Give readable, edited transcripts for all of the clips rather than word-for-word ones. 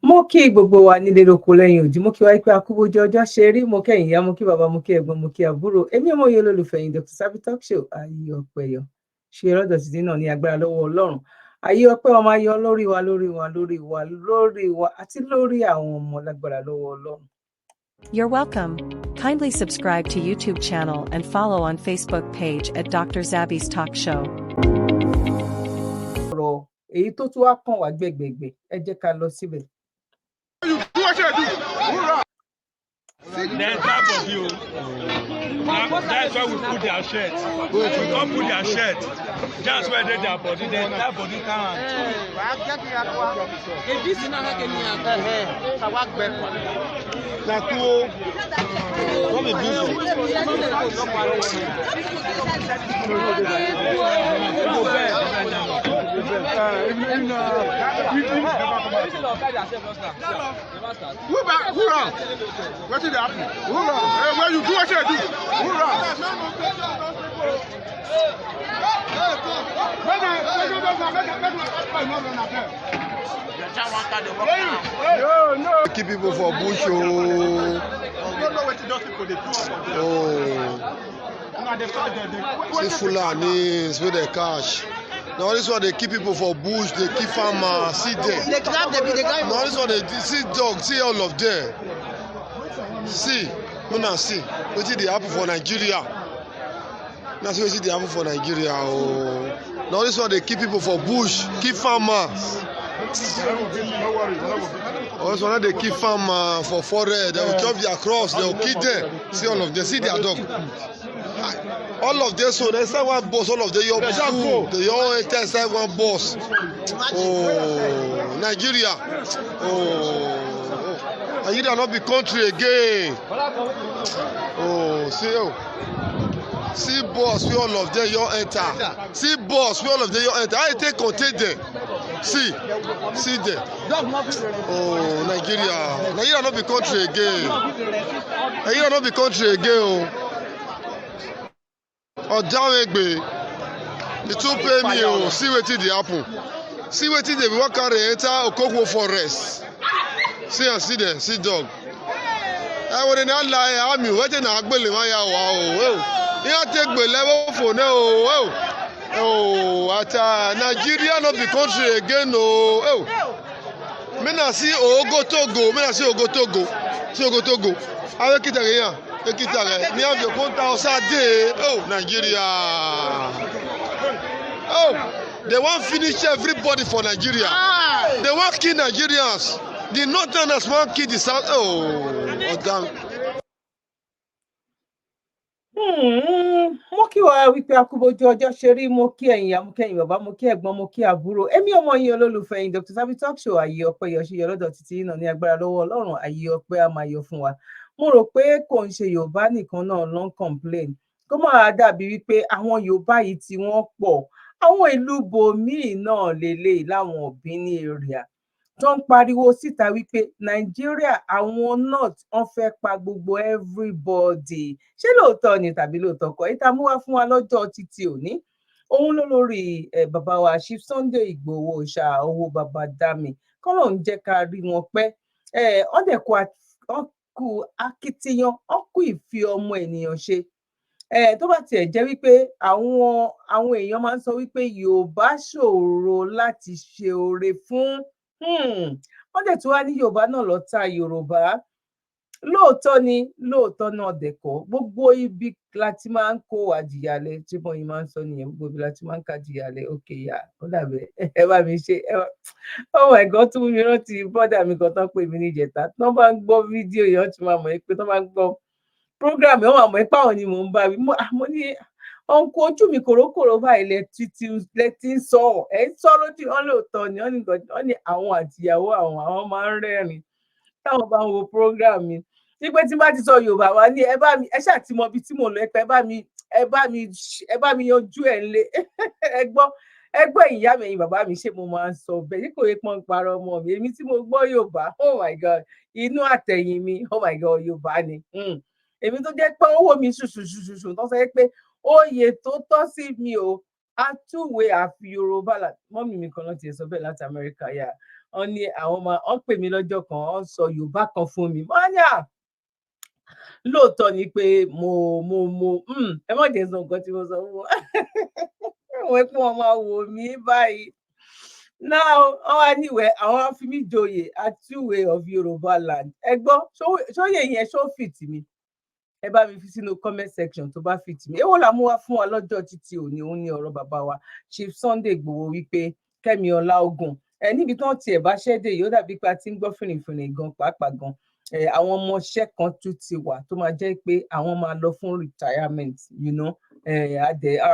Mo kí gbogbo wa nílé lóko lẹ́yìn òdì, mo kí wa pé akúbójú ọjọ́ ṣe rí, mo kẹ́yìn ìyá, mo kí bàbá, mo kí ẹ̀gbọ́n, mo kí àbúrò. Èmi ọmọ yìí olólùfẹ́ yín Dr. Sabi Talk Show, ayé ọpẹ́ yọ. Ṣé lọ́dọ̀ títí náà ní agbára lọ́wọ́ Ọlọ́run. Ayé ọpẹ́ wa máa yọ lórí wa àti lórí àwọn ọmọ lágbára lọ́wọ́ Ọlọ́run. You're welcome. Kindly subscribe to YouTube channel and follow on Facebook page at Dr. Zabby's Talk Show. Ọ̀rọ̀ èyí tó tún wá kàn wá gbẹ̀gbẹ̀gbẹ̀, ẹ jẹ́ ká lọ síbẹ̀. Then type of you. That's why we put their shirt. We don't put their shirt. That's where they their body. Then that body can't. What did happen? Hold on. When you do what you do, hold on. No. Keep people for bush. See Fulanis with the cash. Now this one they keep people for bush, they keep farmers, see them. Now this one they see dogs, see all of them. See, see. What did they happen for Nigeria? That's what they happen for Nigeria. Oh. Now this one they keep people for bush, keep farmers. Oh, this one they keep farmers for forest. They will chop their crops, they will kill them. See all of them, see their dog. All of them, so they say one boss, all of them, your food, they all say one boss. Oh, Nigeria. Oh. And you don't be country again. Oh, see boss, we all of them, you enter. See boss, we all of them, you enter. I take contain them. See them. Oh, Nigeria not be country again. Nigeria not be country again. Oh, down egbe. The two pay me. Oh, see what did happen. See what did they walk carry enter Okoko forest. See them, see dog. I would not lie, I'm waiting to Agbele Maya. Wow, you take the level for now. Oh, at Nigeria, not the country again. Oh, Mena see Ogo Togo, see Ogo Togo. I will get again. Me have your contact outside there. Oh, Nigeria. Oh, they want to finish everybody for Nigeria. They want to kill Nigerians. The northerners want to kill the south. Oh damn. Mo kí wa wípé akúbójú ọjọ́ ṣe rí, mo kí ẹ̀yin ìyá, mo kí ẹ̀yin bàbá, mo kí ẹ̀gbọ́n, mo kí àbúrò. Èmi ọmọ yín olólùfẹ́ yín Dr. Sabi Talk Show, ayé ọpẹ́ yọ ṣe yọ lọ́dọ̀ títí náà ní agbára lọ́wọ́ Ọlọ́run, ayé ọpẹ́ á máa yọ fún wa. Mo rò pé kò ń ṣe Yorùbá nìkan náà ló ń complain. Kó máa dàbí wípé àwọn Yorùbá yìí tí wọ́n pọ̀. Àwọn ìlú bòmíì náà lélẹ̀ láwọn òbíní area tó ń pariwo síta wípé Nàìjíríà àwọn north wọ́n fẹ́ pa gbogbo everybody. Ṣé lóòótọ́ ni tàbí lóòótọ́ kọ́? Ìta mú wá fún wa lọ́jọ́ títí òní. Òun ló lórí bàbá wa Chief Sunday Igboho ṣá owó bàbá Dami. Kọ́lọ̀ ń jẹ́ ká rí wọn pẹ́. Wọ́n kú akitiyan, wọ́n kú ìfi ọmọ ènìyàn ṣe. Tó bá tiẹ̀ jẹ́ wípé àwọn èèyàn máa ń sọ wípé Yorùbá ṣòro láti ṣe oore fún. Wọ́n dẹ̀ tún wá ní Yorùbá náà lọ́tà Yorùbá. Lóòótọ́ náà dẹ̀kọ́. Gbogbo ibi láti máa ń kó àjìyàlẹ̀ tí mo yìí máa ń sọ nìyẹn. Gbogbo ibi láti máa ń kájìyàlẹ̀. Òkè yà ó dàbẹ̀ ẹ bá mi ṣe. Oh my God, tún mi rántí bọ́dà mi kan tán pè mí ní ìjẹta. Tí wọ́n bá ń gbọ́ fídíò yẹn, tí wọ́n máa mọ̀ pé tí wọ́n bá ń gbọ́ program yẹn, wọ́n máa mọ̀ pé àwọn ni mò ń bá wí. Mo ní ọ̀nkú ojú mi kòrókòró báyìí lẹ ti ń sọ ẹ̀ ń sọ lójú wọn lóòótọ́ ni wọ́n ní àwọn àtìyàwó àwọn máa ń rẹ́rìn táwọn bá ń wo program mi. Ní pé tí bá ti sọ Yorùbá wa ní ẹ ṣáà ti mọ ibi tí mò ń lọ ẹ bá mi yanjú ẹ̀ ńlé ẹgbọ́ ìyá mi ẹ̀yin bàbá mi ṣé mo máa ń sọ bẹ́ẹ̀ ní kò yẹ pọ́n parọ́ ọmọ mi èmi tí mo gbọ́ Yorùbá oh my God inú àtẹ̀yìn mi oh my God Yorùbá ni èmi tó jẹ́ pé owó mi ṣùṣùṣùṣù tó sọ pé oyè tó tọ́ sí mi o atúwé àfi Yorùbá mọ́mì mi kan náà ti sọ bẹ́ẹ̀ láti Amẹ́ríkà yà wọ́n ní àwọn máa wọ́n pè mí lọ́jọ́ kan wọ́n sọ Yorùbá kan fún mi wọ́n ní lóòótọ́ ni pé mo ẹ má jẹ́ sọ nǹkan tí mo sọ fún wọn wọ́n pé wọ́n máa wò mí báyìí now wọ́n wá níwẹ̀ àwọn á fi mí joyè Atúwé of Yorùbá land ẹ gbọ́ ṣóyè yẹn ṣó fìtì mi ẹ bá mi fi sínú comment section tó bá fìtì mi èwo là mú wá fún wa lọ́jọ́ títí òní òun ní ọ̀rọ̀ bàbá wa Chief Sunday Igboho wípé Kẹ́mi Ọláògùn níbi tí wọ́n tiẹ̀ bá ṣẹ́dẹ̀ yìí ó dàbí pé a ti ń gbọ́ fìrìfìrì gan pàápàá gan àwọn ọmọọṣẹ́ kan tún ti wà tó máa jẹ́ pé àwọn máa lọ fún retirement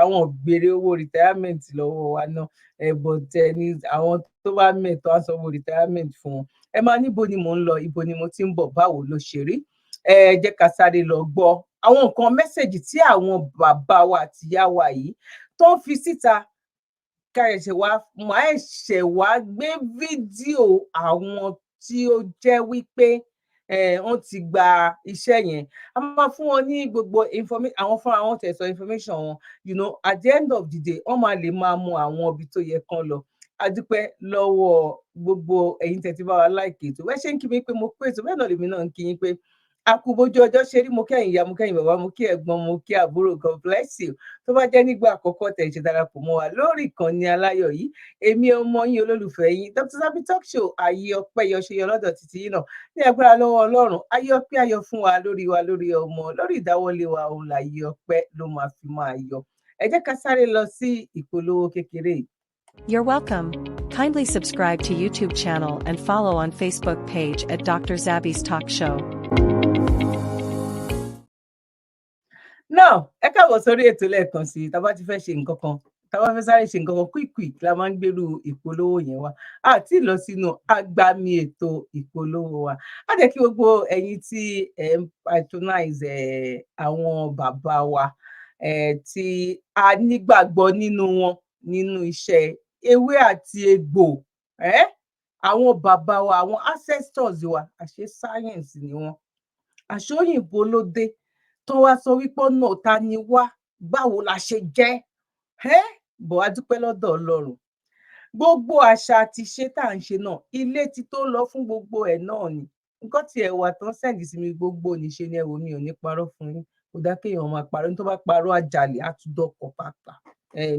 àwọn béèrè owó retirement lọ́wọ́ wa náà but ní àwọn tó bá mẹ́tọ́ á sanwó retirement fún wọn ẹ máa níbo ni mò ń lọ ibo ni mo ti ń bọ̀ báwo ló ṣe rí jẹ́ ká sáré lọ gbọ́ àwọn nǹkan mẹ́sẹ̀gì tí àwọn bàbá wa àti ìyá wa yìí tó ń fi síta ká ẹ̀ṣẹ̀ wá gbé fídíò àwọn tí ó jẹ́ wípé wọ́n ti gba iṣẹ́ yẹn a máa fún wọn ní gbogbo information àwọn fúnra wọn tẹ̀sán information wọn at the end of the day wọ́n máa lè máa mọ àwọn ibi tó yẹ kán lọ a dúpẹ́ lọ́wọ́ gbogbo ẹ̀yin tẹ́ ti bá wa láìkè ètò bẹ́ẹ̀ ṣe ń kí mi pé mo pé ètò bẹ́ẹ̀ náà lèmi náà ń kí yín pé akúbójú ọjọ́ ṣe rí mo kẹ́yìn ìyá mo kẹ́yìn bàbá mo kí ẹ̀gbọ́n mo kí àbúrò God bless you tó bá jẹ́ nígbà àkọ́kọ́ tẹ̀ ṣe darapọ̀ mọ́ wa lórí ìkànnì aláyọ̀ yìí èmi ọmọ yín olólùfẹ́ yín Dr. Zabby Talk Show ayé ọpẹ́ yọ ṣe yọ lọ́dọ̀ títí yín náà ní agbára lọ́wọ́ Ọlọ́run ayé ọpẹ́ ayọ̀ fún wa lórí ọmọ lórí ìdáwọ́lé wa òun láyé ọpẹ́ ló máa fi máa yọ ẹ jẹ́ ká sáré lọ sí ìpolówó kékeré yìí. You're welcome. Kindly subscribe to YouTube channel and follow on Facebook page at Dr. Zabby's Talk Show. Now, ẹ káàbọ̀ sórí ètò lẹ́ẹ̀kan sí tá bá ti fẹ́ ṣe nǹkan kan tá bá fẹ́ sáré ṣe nǹkan kan quick la máa ń gbèrú ìpolówó yẹn wá àti lọ sínú agbami ètò ìpolówó wa á jẹ́ kí gbogbo ẹ̀yin tí ẹ ń patronize àwọn bàbá wa tí a nígbàgbọ́ nínú wọn nínú iṣẹ́ ewé àti egbò àwọn bàbá wa àwọn ancestors wa àṣẹ science ni wọn àṣọyìnbó ló dé tó wá sọ wípé ọ̀nà ta ni wá báwo la ṣe jẹ́ bọ̀ á dúpẹ́ lọ́dọ̀ Ọlọ́run gbogbo àṣà àti ìṣe tá à ń ṣe náà ilé ti tó lọ fún gbogbo ẹ̀ náà ni nǹkan tí ẹ wà tán sẹ́ǹdì sí mi gbogbo níṣe ni ẹ wò mi ò ní parọ́ fún yín kò dá kéèyàn máa parọ́ ní tó bá parọ́ àjàlè àtúndọ̀kọ̀ pàápàá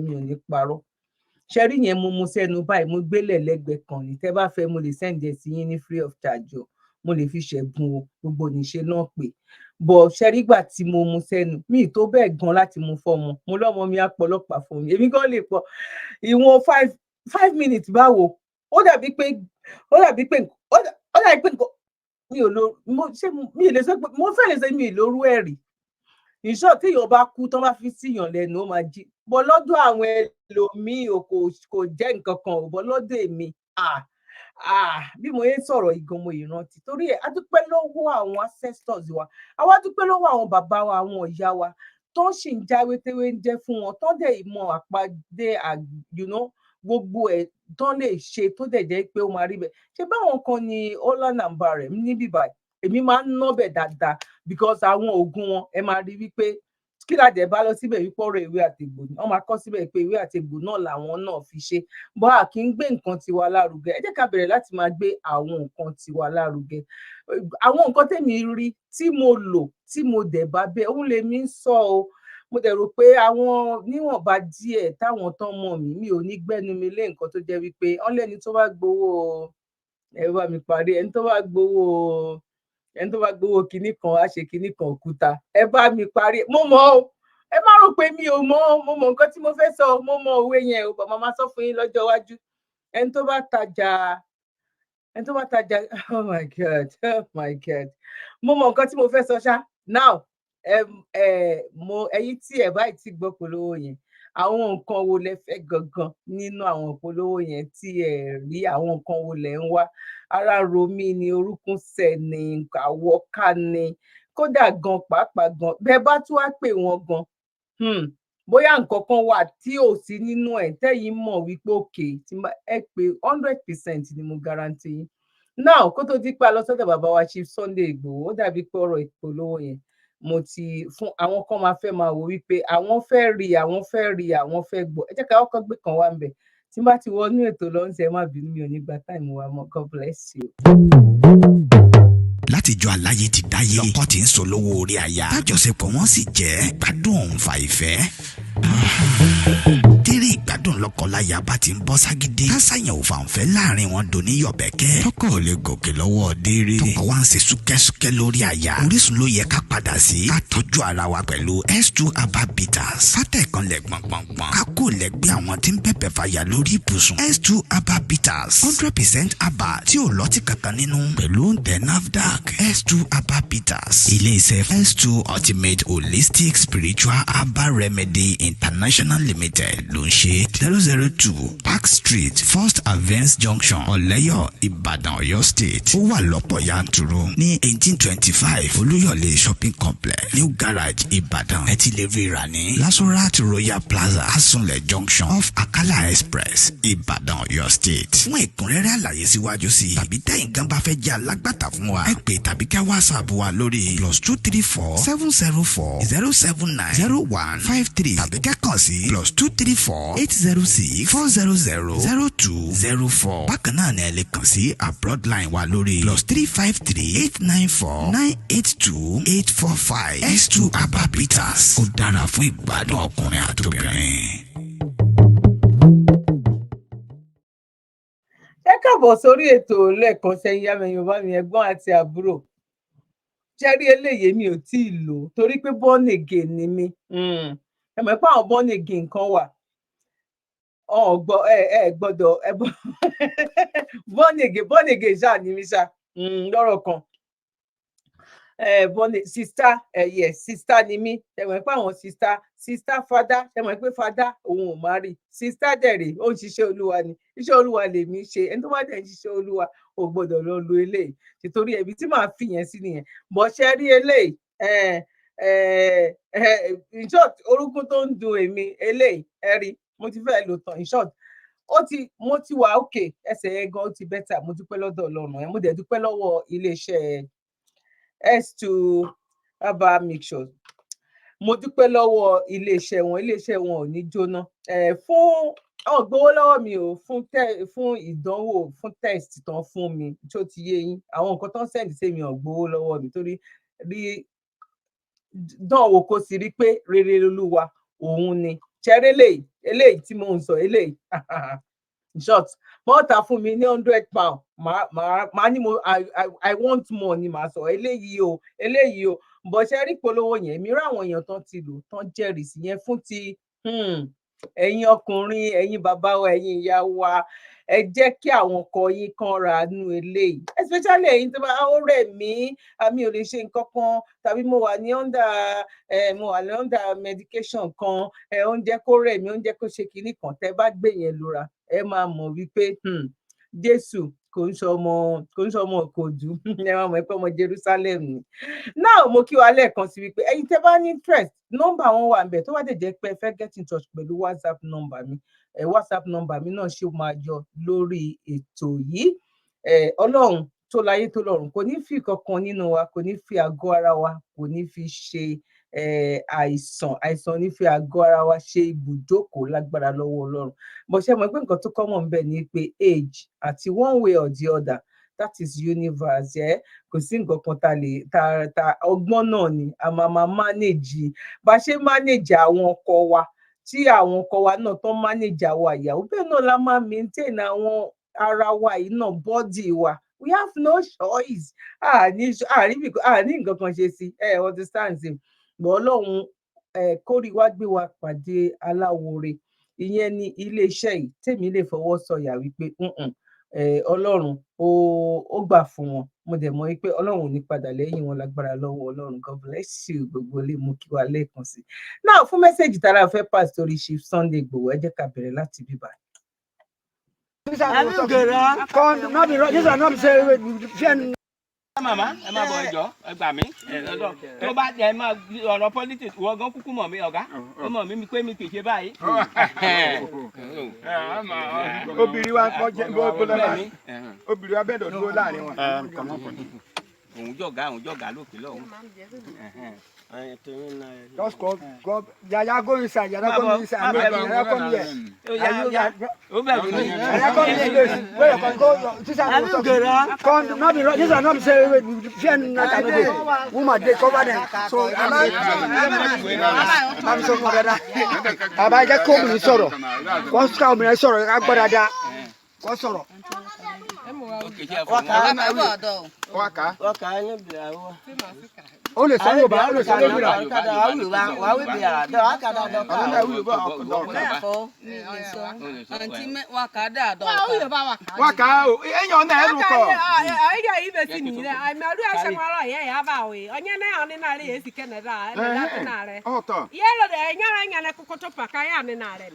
mi ò ní parọ́ ṣẹ́rí yẹn mo mu sẹ́nu báyìí mo gbélé lẹ́gbẹ̀ẹ́ kan ní tẹ́ bá fẹ́ mo lè sẹ́ǹdì ẹ̀ sí yín ní free of charge o mo lè fi ṣẹ̀bùn o gbogbo níṣe náà pé bọ̀ ṣẹ́rígbà tí mo mu sẹ́nu mi tó bẹ́ẹ̀ gan láti mu fọ́mọ mo lọ́mọ mi á pọlọ́pàá fún mi èmi gan lè pọ̀ ìwọ̀n 5 minutes báwo ó dàbí pé nǹkan mi ò lo mi lè sọ pé mo fẹ́ lè sọ mi ì lórú ẹ̀rí ìṣọ́ tí èèyàn bá kú tán bá fi síyàn lẹ́nu ó máa jí bọ́ lọ́dọ̀ àwọn ẹlòmíì kò jẹ́ nǹkan kan ò bọ́ lọ́dọ̀ èmi bí mo yé sọ̀rọ̀ ìgan mo ìrántí torí ẹ̀ a dúpẹ́ lọ́wọ́ àwọn ancestors wa àwa dúpẹ́ lọ́wọ́ àwọn bàbá wa àwọn ìyá wa tó sì ń jáwé téwé ń jẹ́ fún wọn tó dẹ̀ ìmọ̀ àpàdé gbogbo ẹ̀ tó lè ṣe tó dẹ̀ jẹ́ pé ó máa rí bẹ́ẹ̀ ṣe báwọn kan ní ọlànàmbà rẹ̀ níbí báyìí èmi máa ń nọ́bẹ̀ dáadáa because àwọn oògùn wọn ẹ máa rí wípé kí ládẹ bá lọ síbẹ̀ wípé ọ̀rọ̀ ìwé àtẹ̀gbò ni wọ́n máa kọ́ síbẹ̀ pé ìwé àtẹ̀gbò náà làwọn náà fi ṣe bọ́ à kí ń gbé nǹkan tiwa lárugẹ ẹ jẹ́ ká bẹ̀rẹ̀ láti máa gbé àwọn nǹkan tiwa lárugẹ àwọn nǹkan tèmi rí tí mo lò tí mo dẹ̀ bá bẹ́ẹ̀ òun lèmi ń sọ o mo dẹ̀ rò pé àwọn níwọ̀nba díẹ̀ táwọn tán mọ̀ mí mi ò ní gbẹ́nu mi lé nǹkan tó jẹ́ wípé wọ́n lẹ́ni tó bá gbowó ẹ bá mi parí ẹni tó bá gbowó kinní kan á ṣe kinní kan òkúta ẹ bá mi parí mo mọ̀ o ẹ má rò pé mi ò mọ̀ mo mọ̀ nǹkan tí mo fẹ́ sọ mo mọ̀ òwe yẹn o bàbá máa sọ fún yín lọ́jọ́ iwájú ẹni tó bá tajà oh my god mo mọ̀ nǹkan tí mo fẹ́ sọ ṣá now ẹ̀yin tí ẹ báyìí ti gbọ́ polówó yẹn àwọn nǹkan wo lẹ fẹ́ gangan nínú àwọn polówó yẹn tí ẹ rí àwọn nǹkan wo lẹ ń wá ara ro mí ni orúnkún sẹ̀ ni àwọ̀ká ni kódà gan pàápàá gan bẹ́ẹ̀ bá tún wá pè wọ́n gan bóyá nǹkan kan wà tí ò sí nínú ẹ̀ tẹ́yìn mọ̀ wípé òkè tí ẹ pé 100% ni mo guarantee yín now kó tó dípẹ́ lọ sọ́dọ̀ bàbá wa Chief Sunday Igboho ó dàbí pé ọ̀rọ̀ ìpolówó yẹn mo ti fún àwọn kan máa fẹ́ máa wò wípé àwọn fẹ́ rí àwọn fẹ́ gbọ́ ẹ jẹ́ ká kọ́kọ́ gbé kan wá ń bẹ̀ tí n bá ti wọnú ètò lọ ń ṣe má bínú mi ò ní gba time wa mọ́. God bless you. Látijọ́ aláyé ti dáyé lọ́kọ tí ń sọ lówó orí aya tájọṣepọ̀ wọn sì jẹ́ gbádùn fa ìfẹ́. Tẹ́rẹ́ ìgbádùn lọ́kọláya bá ti ń bọ́ ságídé kásáyàn òfàǹfẹ́ láàrin wọn dò ní yọ̀bẹ̀kẹ́ tọkọ ò lè gòkè lọ́wọ́ déré tọkọ wa ń ṣe súkẹ́súkẹ́ lórí aya Orísun ló yẹ ká padà sí ká tọ́jú ara wa pẹ̀lú S2 Herbal Bitters fátẹ̀ kan lẹ̀ gbọ̀ngbọ̀ngbọ̀n ká kó lẹ́gbẹ́ àwọn tí ń bẹ̀bẹ̀ fàyà lórí ibùsùn S2 Herbal Bitters 100% herbal tí ò lọ́tí kankan nínú pẹ̀lú oúnjẹ NAFDAC S2 Herbal Bitters ilé-iṣẹ́ S2 Ultimate Holistic Spiritual Herbal Remedy International Limited ló ń ṣe 002 Park Street First Avance Junction Ọ̀lẹ́yọ̀ Ìbàdàn Ọ̀yọ́ State ó wà lọ́pọ̀ yanturu ní 1825 Olúyọ̀lé Shopping Complex New Garage Ìbàdàn ẹ ti lè rí rà ní Lasorat Royal Plaza Asunlẹ̀ Junction off Akala Express Ìbàdàn Ọ̀yọ́ State fún ẹ̀kúnrẹ́rẹ́ àlàyé síwájú sí tàbí tẹ̀yin gan bá fẹ́ jẹ́ alágbàtà fún wa ẹ pè tàbí ká WhatsApp wa lórí +234 704 079 0153 tàbí kẹ́kàn sí +234 806 400 0204 bákan náà ni ẹ lè kàn sí abroad line wa lórí +353 894 982 845 S2 Herbal Bitters ó dára fún ìgbádùn ọkùnrin àtobìnrin. Ẹ káàbọ̀ sórí ètò lẹ́ẹ̀kan sẹ́yìn yámẹ̀yìn bá mi ẹ̀gbọ́n àti àbúrò. Ṣẹ́rí eléyìí mi ò tí ì lò torí pé born again ni mí. Ẹ mọ̀ pé àwọn born again kan wà. Gbọ́dọ̀ born again ṣáà ni mí ṣá lọ́rọ̀ kan. Sister yes sister ni mí. Ẹ mọ̀ pé àwọn sister father ẹ mọ̀ pé father òun ò má rí. Sister dẹ̀rẹ̀ ó ń ṣiṣẹ́ Olúwa ni. Iṣẹ́ Olúwa lèmi ṣe. Ẹni tó bá dẹ̀ ń ṣiṣẹ́ Olúwa ò gbọ́dọ̀ lọ lo eléyìí. Nítorí ẹbí tí màá fi yẹn sí nìyẹn. Bọ̀ ṣe rí eléyìí in short orúkún tó ń dùn èmi eléyìí ẹ rí mo ti fẹ́ lò tán in short mo ti wà okay ẹsẹ̀ yẹn gan ó ti better mo dúpẹ́ lọ́dọ̀ Ọlọ́run ẹ̀ mo dẹ̀ dúpẹ́ lọ́wọ́ iléeṣẹ́ S2 Herbal Mixture mo dúpẹ́ lọ́wọ́ iléeṣẹ́ wọn ò ní jóná fún gbowó lọ́wọ́ mi ò fún ìdánwò fún test tán fún mi tó ti yé yín àwọn nǹkan tán send sí mi ò gbowó lọ́wọ́ mi torí rí dánwò kó sì rí pé rere Olúwa òun ni ṣẹ́rẹ́ eléyìí tí mo ń sọ eléyìí in short mọ́ta fún mi ní £100 màá ní I want more ni màá sọ eléyìí o bọ̀ ṣe rí polówó yẹn mi rí àwọn èèyàn tán ti lò tán jẹ́rìí sí yẹn fún ti ẹ̀yin ọkùnrin ẹ̀yin bàbá wa ẹ̀yin ìyá wa ẹ jẹ́ kí àwọn ọkọ yín kan ra nú eléyìí especially ẹ̀yin tó bá ó rẹ̀ mí àmì ò lè ṣe nǹkan kan tàbí mo wà ní under medication kan oúnjẹ kó rẹ̀ mí oúnjẹ kó ṣe kinní kan tẹ́ bá gbé yẹn lura ẹ máa mọ̀ wípé Jésù kò ń ṣọmọ Ìkòdú ẹ máa mọ̀ pé ọmọ Jerusalem ni náà mo kí wa lẹ́ẹ̀kan sí wípé ẹ̀yin tẹ́ bá ní interest nọ́mbà wọn wà ńbẹ̀ tó bá dẹ̀ jẹ́ pé ẹ fẹ́ get in touch pẹ̀lú WhatsApp nọ́mbà mi WhatsApp nọ́mbà mi náà ṣe máa yọ lórí ètò yìí Ọlọ́run tó láyé tó lọ́run kò ní fi kankan nínú wa kò ní fi àgọ́ ara wa kò ní fi ṣe àìsàn ní fi àgọ́ ara wa ṣe ibùjókòó lágbára lọ́wọ́ Ọlọ́run bó ṣe mọ̀ pé nǹkan tó common ń bẹ ni pé age àti one way or the other that is universe kò sí nǹkan kan ta ọgbọ́n náà ni a máa manage bá ṣe manage àwọn ọkọ wa tí àwọn ọkọ wa náà tó manage àwa ìyàwó bẹ́ẹ̀ náà la máa maintain àwọn ara wa yìí náà body wa we have no choice àní nǹkan kan ṣe sí understand sí gbọ́ Ọlọ́run kórì wá gbé wa pàdé aláwòrè ìyẹn ní iléeṣẹ́ yìí tèmi lè fọwọ́ sọ̀yà wípé Ọlọ́run ó gbà fún wọn mo dẹ̀ mọ̀ wípé Ọlọ́run ò ní padà lẹ́yìn wọn lágbára lọ́wọ́ Ọlọ́run God bless you gbogbo lè mú kí wa lẹ́ẹ̀kan sí náà fún mẹ́sẹ̀gì tára fẹ́ pass torí Chief Sunday Igboho ẹ jẹ́ ká bẹ̀rẹ̀ láti bíbá. Màmá ẹ máa bọ̀ ẹjọ́ ẹ gbà mí tó bá jẹ́ ẹ máa ọ̀rọ̀ politics wọ́n gan kúkú mọ̀ mí ọ̀gá ó mọ̀ mí pé mi kì í ṣe báyìí. obìnrin wa kọ́ jẹ́ bọ́lá obìnrin wa bẹ́ẹ̀ dọ̀ dúró láàrin wọn. òun jọ̀gá lókè lọ́hùn. Just go. Yaya go inside. Yaya go inside. Yaya come here. Yaya come here. Where you can go? This is come. Not be. This is not say. Fear not. Woman they cover them. So I'm so mad. Aba just come in sorrow. What's come in sorrow? Agbada. What's sorrow? Waka ni biawo. O le sọ Yorùbá, o le sọ Yorùbá. Wa we bia, do akada do ka. Na Yorùbá okudo. Anti me waka da do. Waka o, enyo na eru ko. Ai ga ibe si ni le, ai me ru ase nwaro ye ya ba we. Onye na oni na re esi ke na da, na na re. O to. Ye lo de nya na kokoto paka ya ni na re.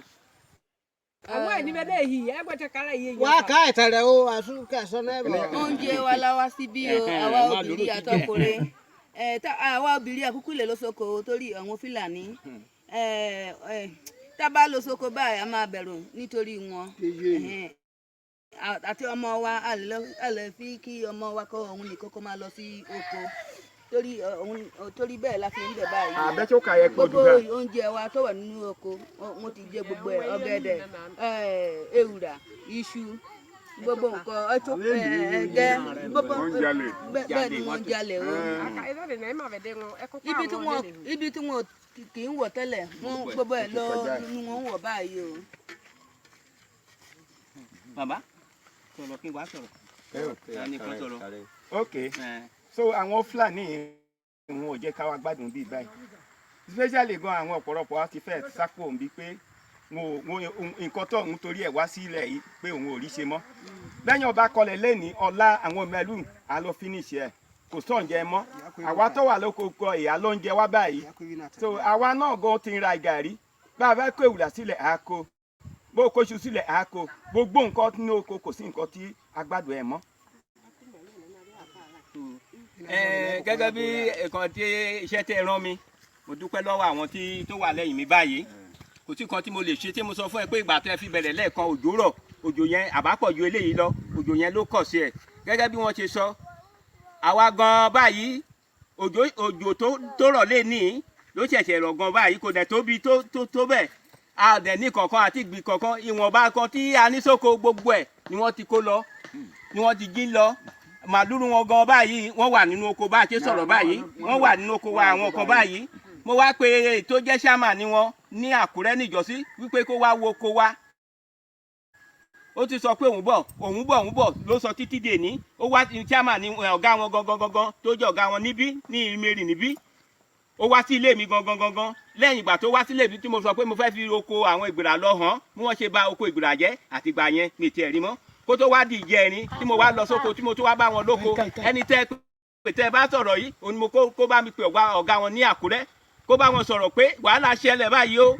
Àwọn ni be na ehi, e gbete kala ye yin. Wa ka itere o asu ka so na ebo. Oúnjẹ wa la wá síbí o, àwa obìnrin àtọkùnrin. Àwa obìnrin àkúkú lè lọ sóko torí àwọn Fúlàní. Tá bá lọ sóko báyìí a máa bẹ̀rù nítorí wọn. Àti ọmọ wa a lè fi kí ọmọ wa kọ́ òun nìkan kó máa lọ sí oko. Torí bẹ́ẹ̀ la fi ń bẹ̀ báyìí. Àbẹ́tí ó kà yẹ pọ̀ jù Gbogbo bẹ́ẹ̀. oúnjẹ wa tó wà nínú oko, wọ́n ti jẹ gbogbo ẹ̀, ọ̀gẹ̀dẹ̀, ewùrà, iṣu, gbogbo nǹkan ọtún ẹ̀gẹ́, gbogbo bẹ́ẹ̀ ni wọ́n jalè o. Ibi tí wọ́n kì í wọ̀ tẹ́lẹ̀, wọ́n gbogbo ẹ̀ lọ ni wọ́n wọ̀ báyìí o. Bàbá sọ̀rọ̀ kí n wá sọ̀rọ̀. Okay. So àwọn Fúlàní wọn ò jẹ́ ká wá gbádùn bíi báyìí. Especially gan àwọn ọ̀pọ̀lọpọ̀ á ti fẹ́ sápò ń bí pé nǹkan tó ń torí ẹ̀ wá sílẹ̀ yìí pé òun ò rí ṣe mọ́. Lẹ́yìn ọba kọlẹ̀ lẹ́ni ọ̀la àwọn mẹ́lù á lọ finish ẹ̀ kò sọ̀njẹ mọ́. Àwa tó wà lóko kọ ìyá ló ń jẹ wá báyìí. So àwa náà gan ti ń ra gàrí. Bá a bá kó ewùrà sílẹ̀ á kó. Bó o kóṣù sílẹ̀ á kó. Gbogbo nǹkan ní oko kò sí nǹkan tí agbádùn ẹ̀ mọ́. Gẹ́gẹ́ bí nǹkan tí iṣẹ́ tẹ́ rán mi, mo dúpẹ́ lọ́wọ́ àwọn tó wà lẹ́yìn mi báyìí. Kò sí kan tí mo lè ṣe tí mo sọ fún ẹ pé ìgbà tó ẹ fi bẹ̀rẹ̀ lẹ́ẹ̀kan òjò rọ̀, òjò yẹn àbápọ̀ ju eléyìí lọ, òjò yẹn ló kọ̀ sí ẹ̀. Gẹ́gẹ́ bí wọ́n ṣe sọ, àwa gan báyìí òjò tó rọ̀ lé ní ló ṣẹ̀ṣẹ̀ rọ̀ gan báyìí kò dẹ̀ tóbi tó bẹ́ẹ̀. A dẹ̀ ní kankan àti ìgbì kankan, ìwọ̀nba kan tí a ní sóko gbogbo ẹ̀ ni wọ́n ti kó lọ, ni wọ́n ti jí lọ. Màdúrú wọn gan báyìí wọ́n wà nínú oko bá a ṣe sọ̀rọ̀ báyìí, wọ́n wà nínú oko wa àwọn kan báyìí. Mo wá pé tó jẹ́ ṣáàmà ni wọn ní Àkúrẹ́ níjọ́sí wípé kó wá wo oko wa. Ó ti sọ pé òun bọ̀ ló sọ títí dè ní. Ó wá ṣáàmà ní ọ̀gá wọn gangan tó jẹ́ ọ̀gá wọn níbí ní ìmẹ̀rì níbí. Ó wá sí ilé mi gangan. Lẹ́yìn ìgbà tó wá sílé mi tí mo sọ pé mo fẹ́ fi oko àwọn ìgbìrà lọ hàn bí wọ́n ṣe bà oko ìgbìrà jẹ́ àtìgbà yẹn mi tiẹ̀ rí mọ́. Kó tó wá di ìjẹrin tí mo wá lọ sóko tí mo tó wá bá wọn lóko ẹni tẹ́ bá sọ̀rọ̀ yìí òun ni mo kó bá mi pè ọ̀gá wọn ní Àkúrẹ́ kó bá wọn sọ̀rọ̀ pé wàhálà ṣẹlẹ̀ báyìí o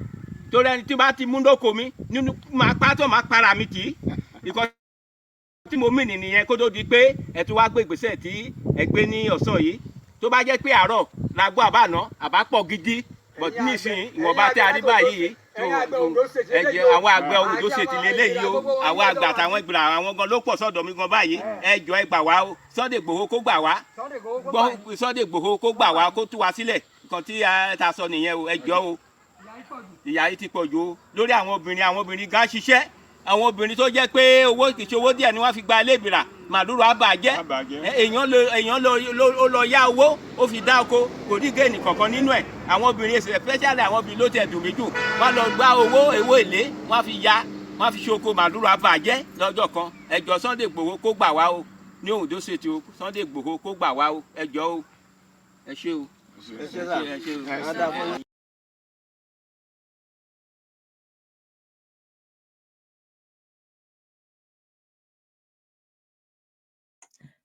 torí ẹni tí bá ti mú lóko mi nínú máa pátọ̀ máa para mi tì í ìkọ́ tí mo mì nìyẹn kó tó di pé ẹ tún wá gbé ìgbésẹ̀ tí ẹ gbé ní ọ̀sán yìí tó bá jẹ́ pé àárọ̀ la gbọ́ àbáná àbápọ̀ gidi but nísìnyí ìwọ̀nba tí a rí báyìí ẹ̀jẹ̀ àwọn àgbẹ̀ Oǹdó ṣètì lélẹ́yìí o àwọn àgbà àtàwọn ìgbìlà àwọn gan ló pọ̀ sọ́dọ̀ mi gan báyìí ẹjọ́ ẹ gbà wá o Sunday Igboho kó gbà wá Sunday Igboho kó gbà wá kó tú wa sílẹ̀ nǹkan tí ta sọ nìyẹn o ẹjọ́ o ìyà yìí ti pọ̀ jù o lórí àwọn obìnrin gan ṣiṣẹ́ àwọn obìnrin tó jẹ́ pé owó kìí ṣe owó díẹ̀ ni wọ́n fi gba ilé ìgbìlà màdúró àbàjẹ́ èèyàn lọ yá owó ó fi dá oko kò ní géènì kankan nínú ẹ̀ àwọn obìnrin especially àwọn obìnrin ló tẹ̀ dùn mí jù wọ́n lọ gbá owó èlé wọ́n fi ṣoko màdúró àbàjẹ́ lọ́jọ́ kan ẹjọ́ Sunday Igboho kó gbà wá o ní Oǹdó State o Sunday Igboho kó gbà wá o ẹjọ́ o ẹ ṣé o ẹ ṣé o.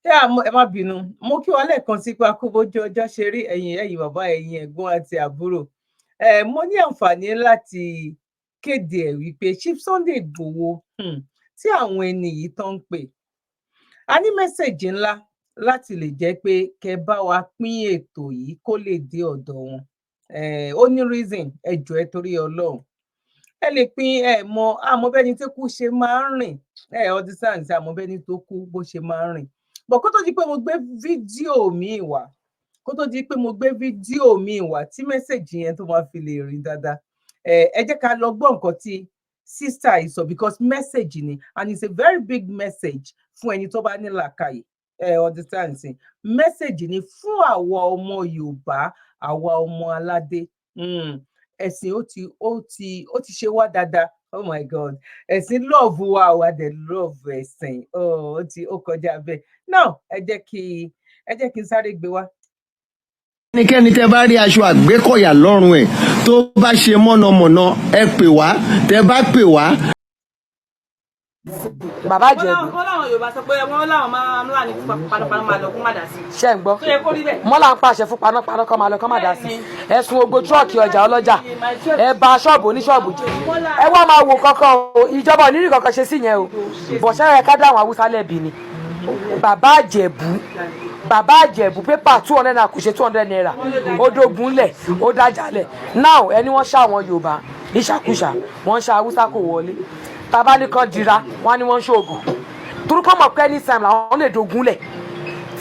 ẹ má bínú mo kí wa lẹ́ẹ̀kan sí pé akóbójú ọjọ́ ṣe rí ẹ̀yin bàbá ẹ̀yin ẹ̀gbọ́n àti àbúrò mo ní àǹfààní láti kéde ẹ̀ wípé Chief Sunday Igboho tí àwọn ẹni yìí tán ń pè a ní mẹ́sẹ̀jì ńlá láti lè jẹ́ pé kẹ́ bá wa pín ètò yìí kó lè dé ọ̀dọ̀ wọn ó ní reason ẹ jọ̀ọ́ ẹ torí Ọlọ́run ẹ lè pín mọ àmọ́bẹ́ni tó kú ṣe máa ń rìn ọdún sáà ní àmọ́bẹ́ni tó kú bó ṣe máa ń rìn bọ̀ kó tó di pé mo gbé fídíò míì wá kó tó di pé mo gbé fídíò mi wá tí mẹ́sẹ̀gì yẹn tó máa fi lè rí dáadáa ẹ jẹ́ ká lọ gbọ́ nǹkan tí sister yìí sọ because message ni and it's a very big message fún ẹni tó bá ní làákàyè understand sí message ni fún àwa ọmọ Yorùbá àwa ọmọ aládé ẹ̀sìn ó ti ṣe wá dáadáa oh my god ẹ̀sìn love wa wà dé love ẹ̀sìn ó kọjá bẹ́ẹ̀ now ẹ jẹ́ kí n sáré gbé wá. ẹnikẹ́ni tẹ́ bá rí aṣọ àgbékọ̀yà lọ́rùn ẹ̀ tó bá ṣe mọ̀nàmọ́ná ẹ pè wá tẹ́ bá pè wá. bàbá Ìjẹ̀bú. wọ́n láwọn Yorùbá sọ pé wọ́n láwọn máa ń láàánú panápaná máa lọ kó má dà sí. ṣé ń gbọ́ mọ́lá ń pàṣẹ fún panápaná kọ́ máa lọ kọ́ má dà sí. ẹ̀sùn ogbó tírọ̀kì ọjà ọlọ́jà ẹ bà ṣọ́ọ̀bù oníṣọ́ọ̀bù jẹ́ ẹ wá máa wò kankan o ìjọba onírì kankan ṣe sí yẹn o bọ̀ṣẹ́ rẹ̀ ká dá àwọn Haúsá lẹ́bi ni bàbá Ìjẹ̀bú pépà 200 naira kò ṣe 200 naira ó dógun lẹ̀ ó dájà lẹ̀ now ẹni wọ́n ṣá àwọn Yorùbá níṣàkúṣà wọ́n ṣá Haúsá kò wọlé tàbá ní kan dira wọ́n ní wọ́n ń ṣoògùn torúkọ mọ̀ pé ní sam làwọn lè dogun lẹ̀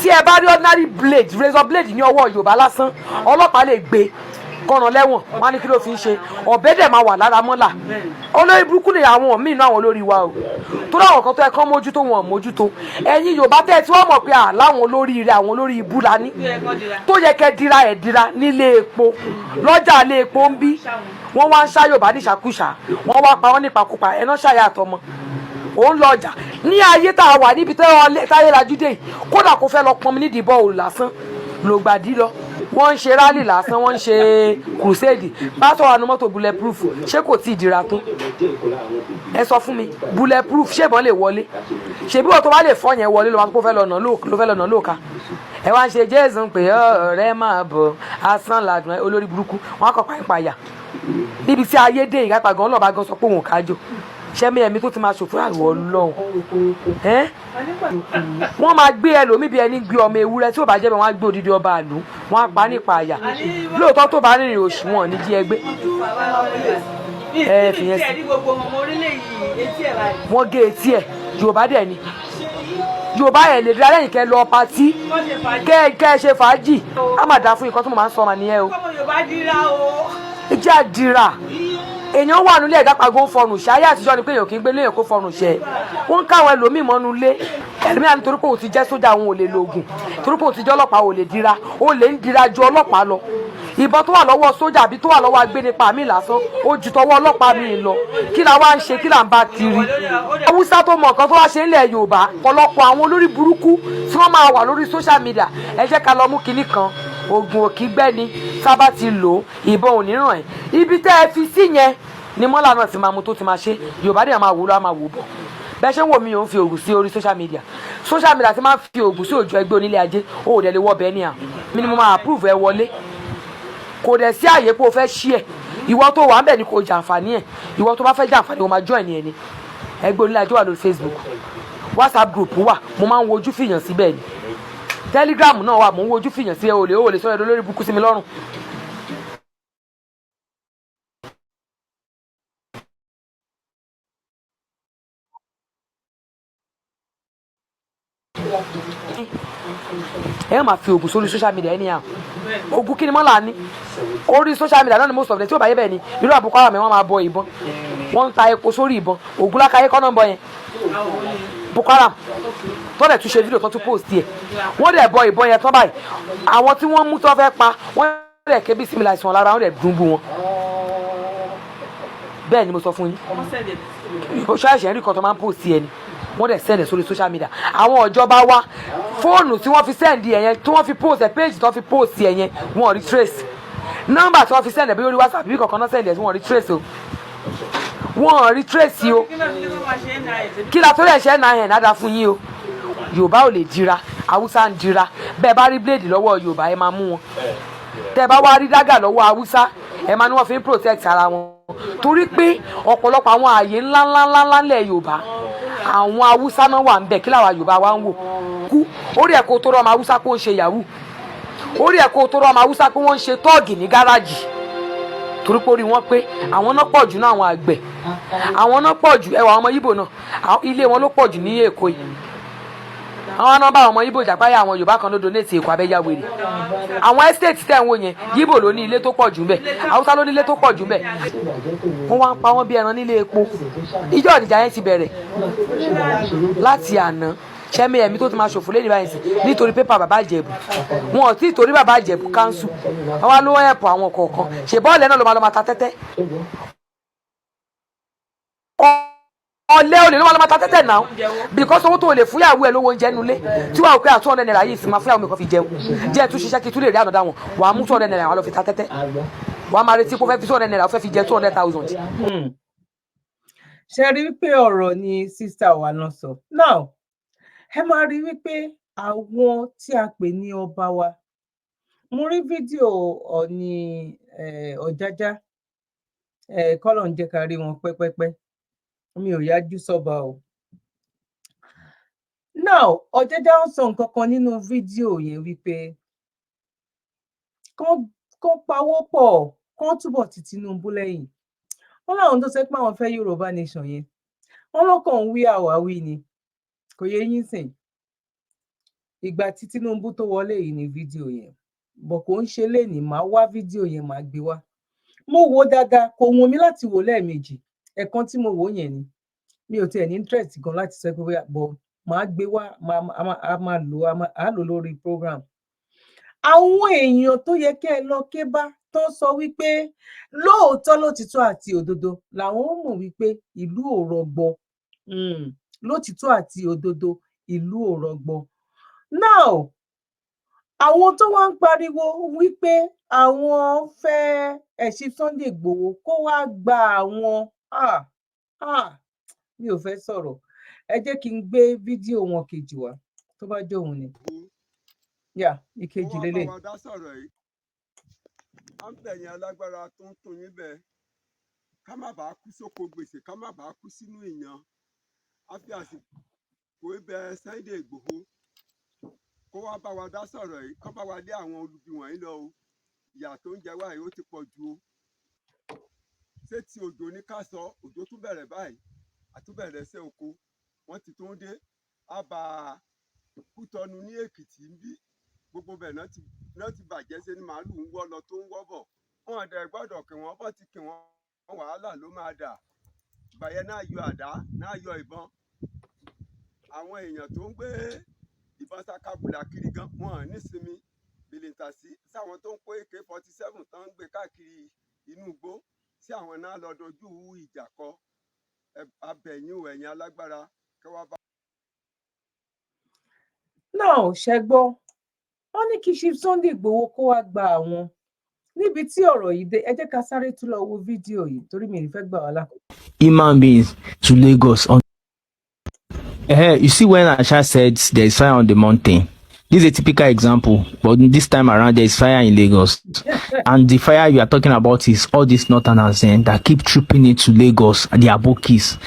tí ẹ bá rí ordinary blade razor blade ní ọwọ́ Yorùbá lásán ọlọ́pàá lè gbé kọ́nà lẹ́wọ̀n wọ́n á ní kí ló fi ń ṣe ọ̀bẹ dẹ̀ máa wà lára mọ́là olórí burúkú lè àwọn míì náà àwọn olórí wa o torí àwọn kan tó ẹ kán mójútó wọn mójútó ẹ̀yin Yorùbá tẹ́ ẹ tí wọ́n mọ̀ pé láwọn olórí rẹ̀ àwọn olórí ibú la ní tó yẹ kẹ́ dira ẹ̀ dira nílé epo lọ́jà ilé epo ń bí wọ́n wá ń ṣá Yorùbá níṣàkúṣà wọ́n wá pa wọ́n nípakúpa ẹ̀ náà ṣàyà àtọmọ òun lọ ọjà ní ayé tá a wà níbi táyé lajú dé kódà kó fẹ́ lọ pọnmi nídìí bọ́ọ̀lù lásán lògbàdì lọ wọ́n ń ṣe rálì lásán wọ́n ń ṣe crusade pásọ̀ wa nu mọ́tò bulletproof ṣé kò tí ì dira tó ẹ sọ fún mi bulletproof ṣé ìbọn lè wọlé ṣèbí wọ́n tó bá lè fọ́ yẹn wọlé ló fẹ́ lọ nà lóòka ẹ wá ń ṣe jésù pé ọ̀rẹ́ máa bọ̀ asán làdùn olórí burúkú wọn á kọ́ pàǹpàyà níbi tí ayé dé ìgbà gan ọlọ́ba gan sọ pé òun kájọ ṣẹ́mi ẹ̀mí tó ti máa ṣòfò àwọ̀ ọlọ́run wọ́n máa gbé ẹlòmíì bí ẹni gbé ọmọ ewúrẹ́ tí ò bá jẹ́ bẹ́ẹ̀ wọ́n á gbé odidi ọba àlù wọ́n á pa nípa àyà lóòótọ́ tó bá rìnrìn oṣù wọn ní jí ẹgbẹ́ fìyẹn sí wọ́n gé etí ẹ̀ Yorùbá dẹ̀ ni Yorùbá ẹ̀ lè dira lẹ́yìn kẹ́ lọ patí kẹ́ ẹ ṣe fàájì á má dáa fún ikọ́ tó mo máa ń sọ ọmọ nìyẹn o ìjà dira èèyàn wà nílé ẹ̀dá pàgọ́ ń fọrùn ṣe ayé àtijọ́ ni pé èèyàn kì í gbé léèyàn kó fọrùn ṣe wọ́n ń káwọn ẹlòmíì mọ́nú lé ẹ̀mí àti torí pé òun ti jẹ́ sójà òun ò lè lo oògùn torí pé òun ti jẹ́ ọlọ́pàá ò lè dira ó lè ń dira ju ọlọ́pàá lọ ìbọn tó wà lọ́wọ́ sójà àbí tó wà lọ́wọ́ agbénipa mi lásán ó ju tọwọ́ ọlọ́pàá mi lọ kí la wá ń ṣe kí la ń bá kiri Haúsá tó mọ nǹkan tó wá ṣe ńlẹ̀ Yorùbá ọ̀pọ̀lọpọ̀ àwọn olórí burúkú tí wọ́n máa wà lórí social media ẹ jẹ́ ká lọ mú kinní kan oògùn òkígbẹ́ni sábà ti lò ìbọn ò ní ràn ẹ́ ibi tẹ́ ẹ fi sí yẹn ni mọ́là náà ti máa mu tó ti máa ṣe Yorùbá dẹ̀ máa wò lọ́ máa wò bọ̀ bẹ́ẹ̀ ṣe ń wò mí ò ń fi oògùn sí orí social media ti máa ń fi oògùn sí òjò ẹgbẹ́ onílé ajé ó dẹ̀ lè wọ́ bẹ́ẹ̀ ni à mí ni mo máa approve ẹ wọlé kò dẹ̀ sí àyè pé o fẹ́ ṣí ẹ̀ ìwọ tó wà ń bẹ̀ ni kò jàǹfààní ẹ̀ ìwọ tó bá fẹ́ jàǹfààní o máa join ẹ̀ ni ẹgbẹ́ onílé ajé wà lórí Facebook WhatsApp group wà mo máa ń wojú fìyàn síbẹ̀ ni Telegram náà wà mo ń wojú fìyàn sí ẹ ò lè sọ ẹ̀dọ́ lórí burúkú sí mi lọ́rùn. ẹ máa fi oògùn sórí social media ẹni à oògùn kí ni mọ́lá ní orí social media náà ni most of them tí ó bá yẹ bẹ́ẹ̀ ni irú àbúkọ́ àwọn mi wọ́n máa bọ ìbọn wọ́n ń ta epo sórí ìbọn oògùn lákàáyé kọ́ náà ń bọ yẹn Boko Haram tó dẹ̀ tún ṣe fídíò tó tún post yẹ wọ́n dẹ̀ bọ ìbọn yẹn tán báyìí àwọn tí wọ́n mú tó fẹ́ pa wọ́n dẹ̀ ké bí similar ìsàn lára wọ́n dẹ̀ dùn bú wọn bẹ́ẹ̀ ni mo sọ fún yín ṣáàṣì ẹ̀rí kan tó máa ń post yẹn ni wọ́n dẹ̀ send ẹ̀ sórí social media àwọn ìjọba wa fóònù tí wọ́n fi send ẹ̀ yẹn tí wọ́n fi post ẹ̀ page tí wọ́n fi post ẹ̀ yẹn wọ́n rí trace nọ́mbà tí wọ́n fi send ẹ̀ bí orí WhatsApp bí kankan náà send ẹ̀ wọ́n rí trace o wọ́n rí trace o kí la tó lè ṣe náà ẹ̀ náà fún yín o Yorùbá ò lè dira Haúsá ń dira bẹ́ẹ̀ bá rí blade lọ́wọ́ Yorùbá ẹ máa mú wọn tẹ́ bá wá rí dágà lọ́wọ́ Haúsá ẹ máa ní wọ́n fi ń protect ara wọn torí pé ọ̀pọ̀lọpọ̀ àwọn ààyè ńláńláńlá lẹ̀ Yorùbá àwọn Haúsá náà wà ń bẹ̀ kí làwa Yorùbá wa ń wò kú orí ẹ̀kọ́ tó rọ ọmọ Haúsá pé ó ń ṣe yahoo orí ẹ̀kọ́ tó rọ ọmọ Haúsá pé wọ́n ń ṣe tọ́ọ̀gì ní gáràjì torí pé orí wọn pé àwọn náà pọ̀ jù náà àwọn àgbẹ̀ àwọn náà pọ̀ jù ẹwà ọmọ Yíbò náà ilé wọn ló pọ̀ jù ní Èkó yìí àwọn nọ́mbà àwọn ọmọ Ìgbò jàpáyà àwọn Yorùbá kan ló donate Èkó abẹ́yà wèrè àwọn estate tẹ̀ ń wò yẹn Ìgbò ló ní ilé tó pọ̀ jù ń bẹ̀ Haúsá ló ní ilé tó pọ̀ jù ń bẹ̀ wọ́n wá ń pa wọ́n bí ẹran nílé epo ìjọ ìjà yẹn ti bẹ̀rẹ̀ láti àná sẹ́mi ẹ̀mí tó ti máa ṣòfò lẹ́yìn báyìí sí nítorí pépà bàbá Ìjẹ̀bú wọn ò tí ì torí bàbá Ìjẹ̀bú káńsù wọn wá ló ẹ̀pọ̀ àwọn kọ̀ọ̀kan ṣe bọ́ọ̀lù náà ló máa lọ máa ta tẹ́tẹ́ ọ̀lẹ́ olè ló máa lọ máa ta tẹ́tẹ́ náà because owó tó lè fúyàwó ẹ̀ lówó oúnjẹ nulẹ̀ tí wàá pé àtúwọ̀n náírà yìí sì máa fúyàwó mi kan fi jẹun jẹ́ tún ṣiṣẹ́ kí tún lè rí ànádá wọn wàá mú 200 náírà wà lọ fi ta tẹ́tẹ́ wàá máa retí kó fẹ́ fi 200 náírà fẹ́ fi jẹ 200,000. ṣe rí wípé ọ̀rọ̀ ni sísá wa náà sọ now ẹ máa rí wípé àwọn tí a pè ní ọba wa mo rí fídíò Ọọ̀ni Ọ̀jájá kọ́lọ̀ ń jẹ́ ká rí wọn pẹ́pẹ́pẹ́ mi ò yájú sọ́ba o now Ọ̀jájá ń sọ nǹkan kan nínú fídíò yẹn wípé kán pawó pọ̀ kán túbọ̀ ti Tinubu lẹ́yìn wọn láwọn tó sẹ pé àwọn fẹ́ Yorùbá nation yẹn wọn lọ́kàn ń wí àwáwí ni kò yẹ yín sìn ìgbà tí Tinubu tó wọlé yìí ní fídíò yẹn bọ̀ kò ń ṣe lénìí máa wá fídíò yẹn máa gbé wá mo wò dáadáa kò wù mí láti wò lẹ́ẹ̀mejì ẹ̀kan tí mo wò yẹn ni mi ò tiẹ̀ ní interest gan láti sọ pé bọ̀ máa gbé wá a lò lórí program àwọn èèyàn tó yẹ kẹ́ ẹ lọ ké bá tó sọ wípé lóòótọ́ lótìtọ́ àti òdodo làwọn ó mọ̀ wípé ìlú ò rọgbọ lótìtọ́ àti òdodo ìlú ò rọgbọ now àwọn tó wá ń pariwo wípé àwọn fẹ́ ẹ̀sìn Sunday Igboho kó wá gba àwọn mi ò fẹ́ sọ̀rọ̀ ẹ jẹ́ kí n gbé fídíò wọn kejì wá tó bá jẹ́ òun ni ìkejì lélẹ̀. wọ́n bá wa dá sọ̀rọ̀ yìí à ń bẹ̀yìn alágbára tó ń tún yín bẹ́ẹ̀ ká má bàa kú sóko gbèsè ká má bàa kú sínú ìyàn á fi àsìkò ibẹ̀ Sunday Igboho kó wá bá wa dá sọ̀rọ̀ yìí kó bá wa lé àwọn olubi wọ̀nyí lọ o ìyà tó ń jẹ wá yìí ó ti pọ̀ ju o ṣé ti òjò ní ká sọ òjò tún bẹ̀rẹ̀ báyìí àtúbẹ̀rẹ̀ ṣe oko wọ́n ti tún dé àbá Kútọ́nù ní Èkìtì ń bí gbogbo bẹ̀ náà ti bàjẹ́ ṣe ni màálù ń wọ́ lọ tó ń wọ́ bọ̀ wọn dẹ̀ gbọ́dọ̀ kí wọ́n bọ́ ti kí wọ́n wàhálà ló máa dà ìbàyẹn náà yọ àdá náà yọ ìbọn àwọn èèyàn tó ń gbé ìbọn sakabula kiri gan wọn nísinmi bìlìntà sí sáwọn tó ń kó AK-47 tó ń gbé káàkiri inú igbó sí àwọn náà lọ dojú ìjà kọ abẹ̀yìn ẹ̀yìn alágbára kẹwàá bá. náà ṣẹgbọ́ wọ́n ní kí Chief Sunday Igboho kó wá gba àwọn níbi tí ọ̀rọ̀ yìí dé ẹ jẹ́ ká sáré tún lọ wo fídíò yìí torí mi ò fẹ́ gbà wá lákòókò. Imam beings to Lagos on. You see when Asha said there is fire on the mountain. This is a typical example, but this time around there is fire in Lagos. And the fire you are talking about is all these northerners that keep trooping into Lagos and the Abokis.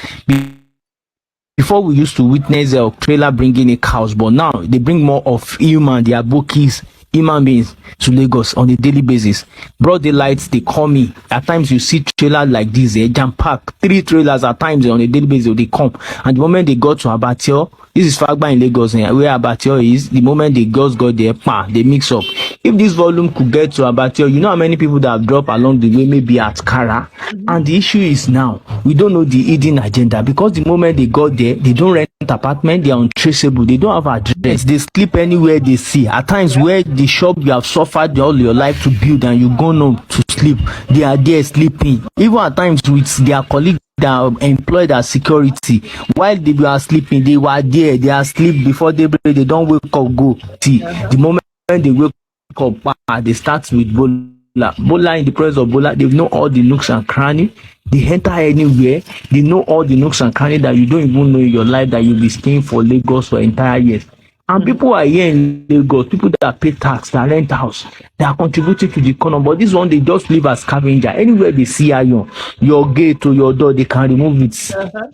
Before we used to witness a trailer bringing a cows, but now they bring more of human, the Abokis, human beings to Lagos on a daily basis. Broad daylight, they call me. At times you see trailers like this, jam pack 3 trailers at times on a daily basis they come. And the moment they got to Abattoir, this is Fagba in Lagos, where Abattoir is. The moment they got there, they mix up. If this volume could get to Abattoir, you know how many people that have dropped along the way, maybe at Kara. And the issue is now, we don't know the hidden agenda because the moment they got there, they don't rent apartment, they are untraceable, they don't have address, they sleep anywhere they see. At times where the shop you have suffered all your life to build and you go home to sleep, they are there sleeping. Even at times with their colleagues that are employed as security, while they were sleeping, they were there, they are asleep before they break, they don't wake up, go. See, the moment they wake up, they start with Bola in the presence of Bola, they know all the nooks and crannies. They enter anywhere, they know all the nooks and crannies that you don't even know in your life that you'll be staying for Lagos for entire years. And people are here in Lagos, people that pay tax, that rent house, they are contributing to the economy. But this one, they just live as scavenger. Anywhere they see iron, your gate or your door, they can remove it.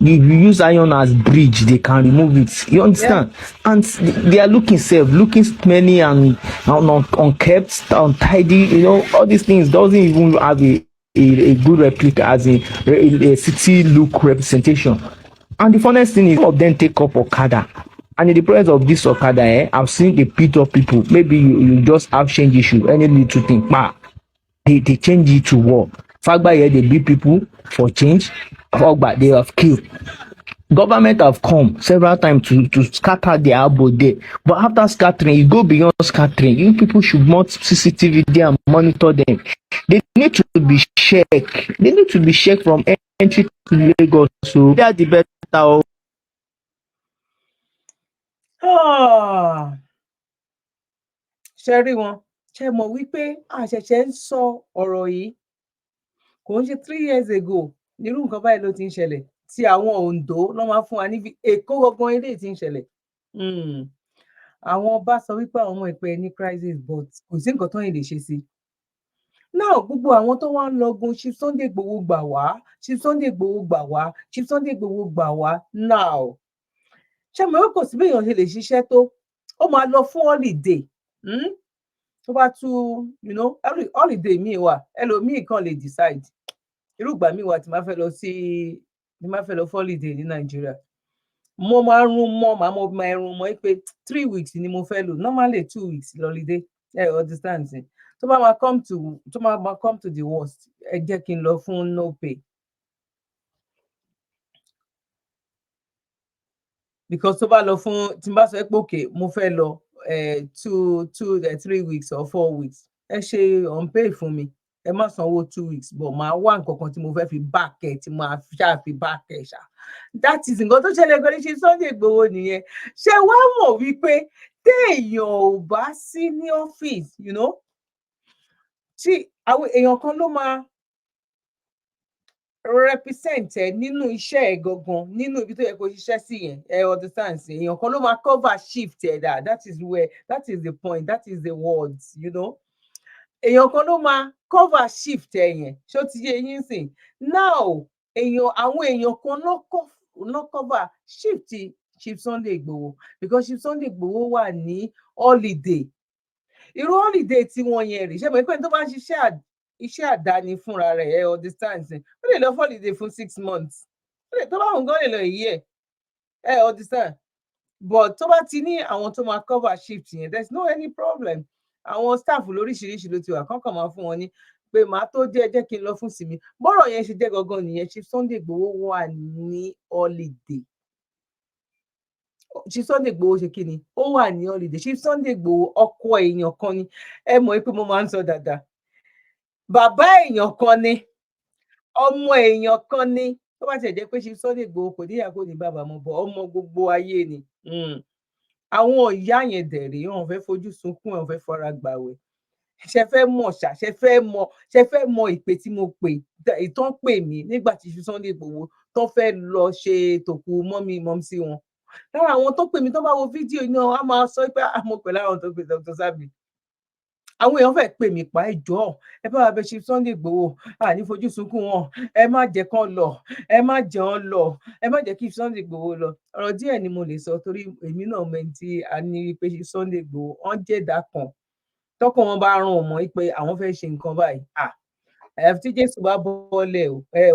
If you use iron as bridge, they can remove it. You understand? Yeah. And they are looking safe, looking smelly and unkept, untidy. You know, all these things doesn't even have a good replica as in a city look representation. And the funniest thing is, some of them take up Okada. And in the presence of this Okada, I've seen a pit of people. Maybe you just have change issue, any little thing, they change it to war. Fagba here, they beat people for change. Fagba, they have killed. Government have come several times to scatter their elbow there. But after scattering, you go beyond scattering. You people should mount CCTV there and monitor them. They need to be checked. They need to be checked from entry to Lagos. So they are the better. Ṣé rí wọn? Ṣé mọ̀ wípé àṣẹ̀ṣẹ̀ ń sọ ọ̀rọ̀ yìí kò ń ṣe 3 years ago nírú nǹkan báyìí ló ti ń ṣẹlẹ̀ tí àwọn Oǹdó ló máa fún wa níbi Èkó gangan eléyìí ti ń ṣẹlẹ̀. Àwọn ọba sọ wípé àwọn ọmọ ìpẹ́ ní crisis but kò sí nǹkan tó yìí lè ṣe sí. Náà gbogbo àwọn tó wá ń lọgun Chief Sunday Igboho gbà wá, Chief Sunday Igboho gbà wá, Chief Sunday Igboho gbà wá now. Ṣé mo kò sí bí èèyàn ṣe lè ṣiṣẹ́ tó ó máa lọ fún holiday tó bá tú holiday míì wà ẹlòmíì kan lè decide irú ìgbà míì wà tí máa fẹ́ lọ fún holiday ní Nàìjíríà mo máa rún mọ́ màá mọ máa rún mọ́ pé 3 weeks ni mo fẹ́ lò normally 2 weeks holiday understand tó bá máa come to the worst ẹ jẹ́ kí n lọ fún no pay. Because tó bá lọ fún tí n bá sọ pé okay mo fẹ́ lọ 3 weeks or 4 weeks ẹ ṣe unpay fún mi ẹ má sanwó 2 weeks but máa wá nǹkan kan tí mo fẹ́ fi back ẹ tí máa ṣáà fi back ẹ ṣá that is nǹkan tó ṣẹlẹ̀ gan-an ṣe Sunday Igboho nìyẹn. Ṣé wàá mọ̀ wípé téèyàn ò bá sí ní ọ́fíìsì tí àwọn èèyàn kan ló máa represent ẹ nínú iṣẹ́ ẹ gangan nínú ibi tó yẹ kó ṣiṣẹ́ sí yẹn understand èèyàn kan ló máa cover shift ẹ that is the point, that is the words èèyàn kan ló máa cover shift ẹ yẹn ṣó ti yé yín sìn now àwọn èèyàn kan ló cover shift Chief Sunday Igboho because Chief Sunday Igboho wà ní holiday irú holiday tí wọ́n yẹn rí ṣé mo pé tó bá ń ṣiṣẹ́ iṣẹ́ àdáni fúnra rẹ̀ understand ó lè lọ holiday fún 6 months tó bá wọn gan lè lọ èyí understand but tó bá ti ní àwọn tó máa cover shift yẹn there's no any problem àwọn staff lóríṣiríṣi ló ti wà kọ́kàn máa fún wọn ní pé màá tó jẹ́ kí n lọ fún sinmi bọ́rọ̀ yẹn ṣe jẹ́ gangan nìyẹn Chief Sunday Igboho wà ní holiday. Chief Sunday Igboho ṣe kí ni ó wà ní holiday Chief Sunday Igboho ọkọ èèyàn kan ni ẹ mọ̀ pé mo máa ń sọ dáadáa bàbá èèyàn kan ni ọmọ èèyàn kan ni tó bá tiẹ̀ jẹ́ pé Chief Sunday Igboho kò níyà kó ní bàbá mọ́ bọ̀ ọmọ gbogbo ayé ni àwọn ìyá yẹn dẹ̀rẹ̀ wọn fẹ́ fojú sunkún wọn fẹ́ fara gbàwẹ̀ ṣe fẹ́ mọ̀ ṣá ṣe fẹ́ mọ ìpè tí mo pè ìtàn pè mí nígbà tí Chief Sunday Igboho tó fẹ́ lọ ṣe tòkú mọ́mí wọn lára àwọn tó pè mí tó bá wo fídíò náà á máa sọ pé mo pè láwọn tó pè Dr. Zabby àwọn èèyàn fẹ́ pè mí pa ẹjọ́ ẹ bá wa bẹ̀ Chief Sunday Igboho ní fojú sunkún wọn ẹ má jẹ́ kán lọ ẹ má jẹ́ wọn lọ ẹ má jẹ́ kí Chief Sunday Igboho lọ ọ̀rọ̀ díẹ̀ ni mo lè sọ torí èmi náà mẹ́ntì a ní pé Chief Sunday Igboho wọ́n jẹ̀dá kan tọkàn wọn bá rán ọmọ pé àwọn fẹ́ ṣe nǹkan báyìí tí Jésù bá bọ́lẹ̀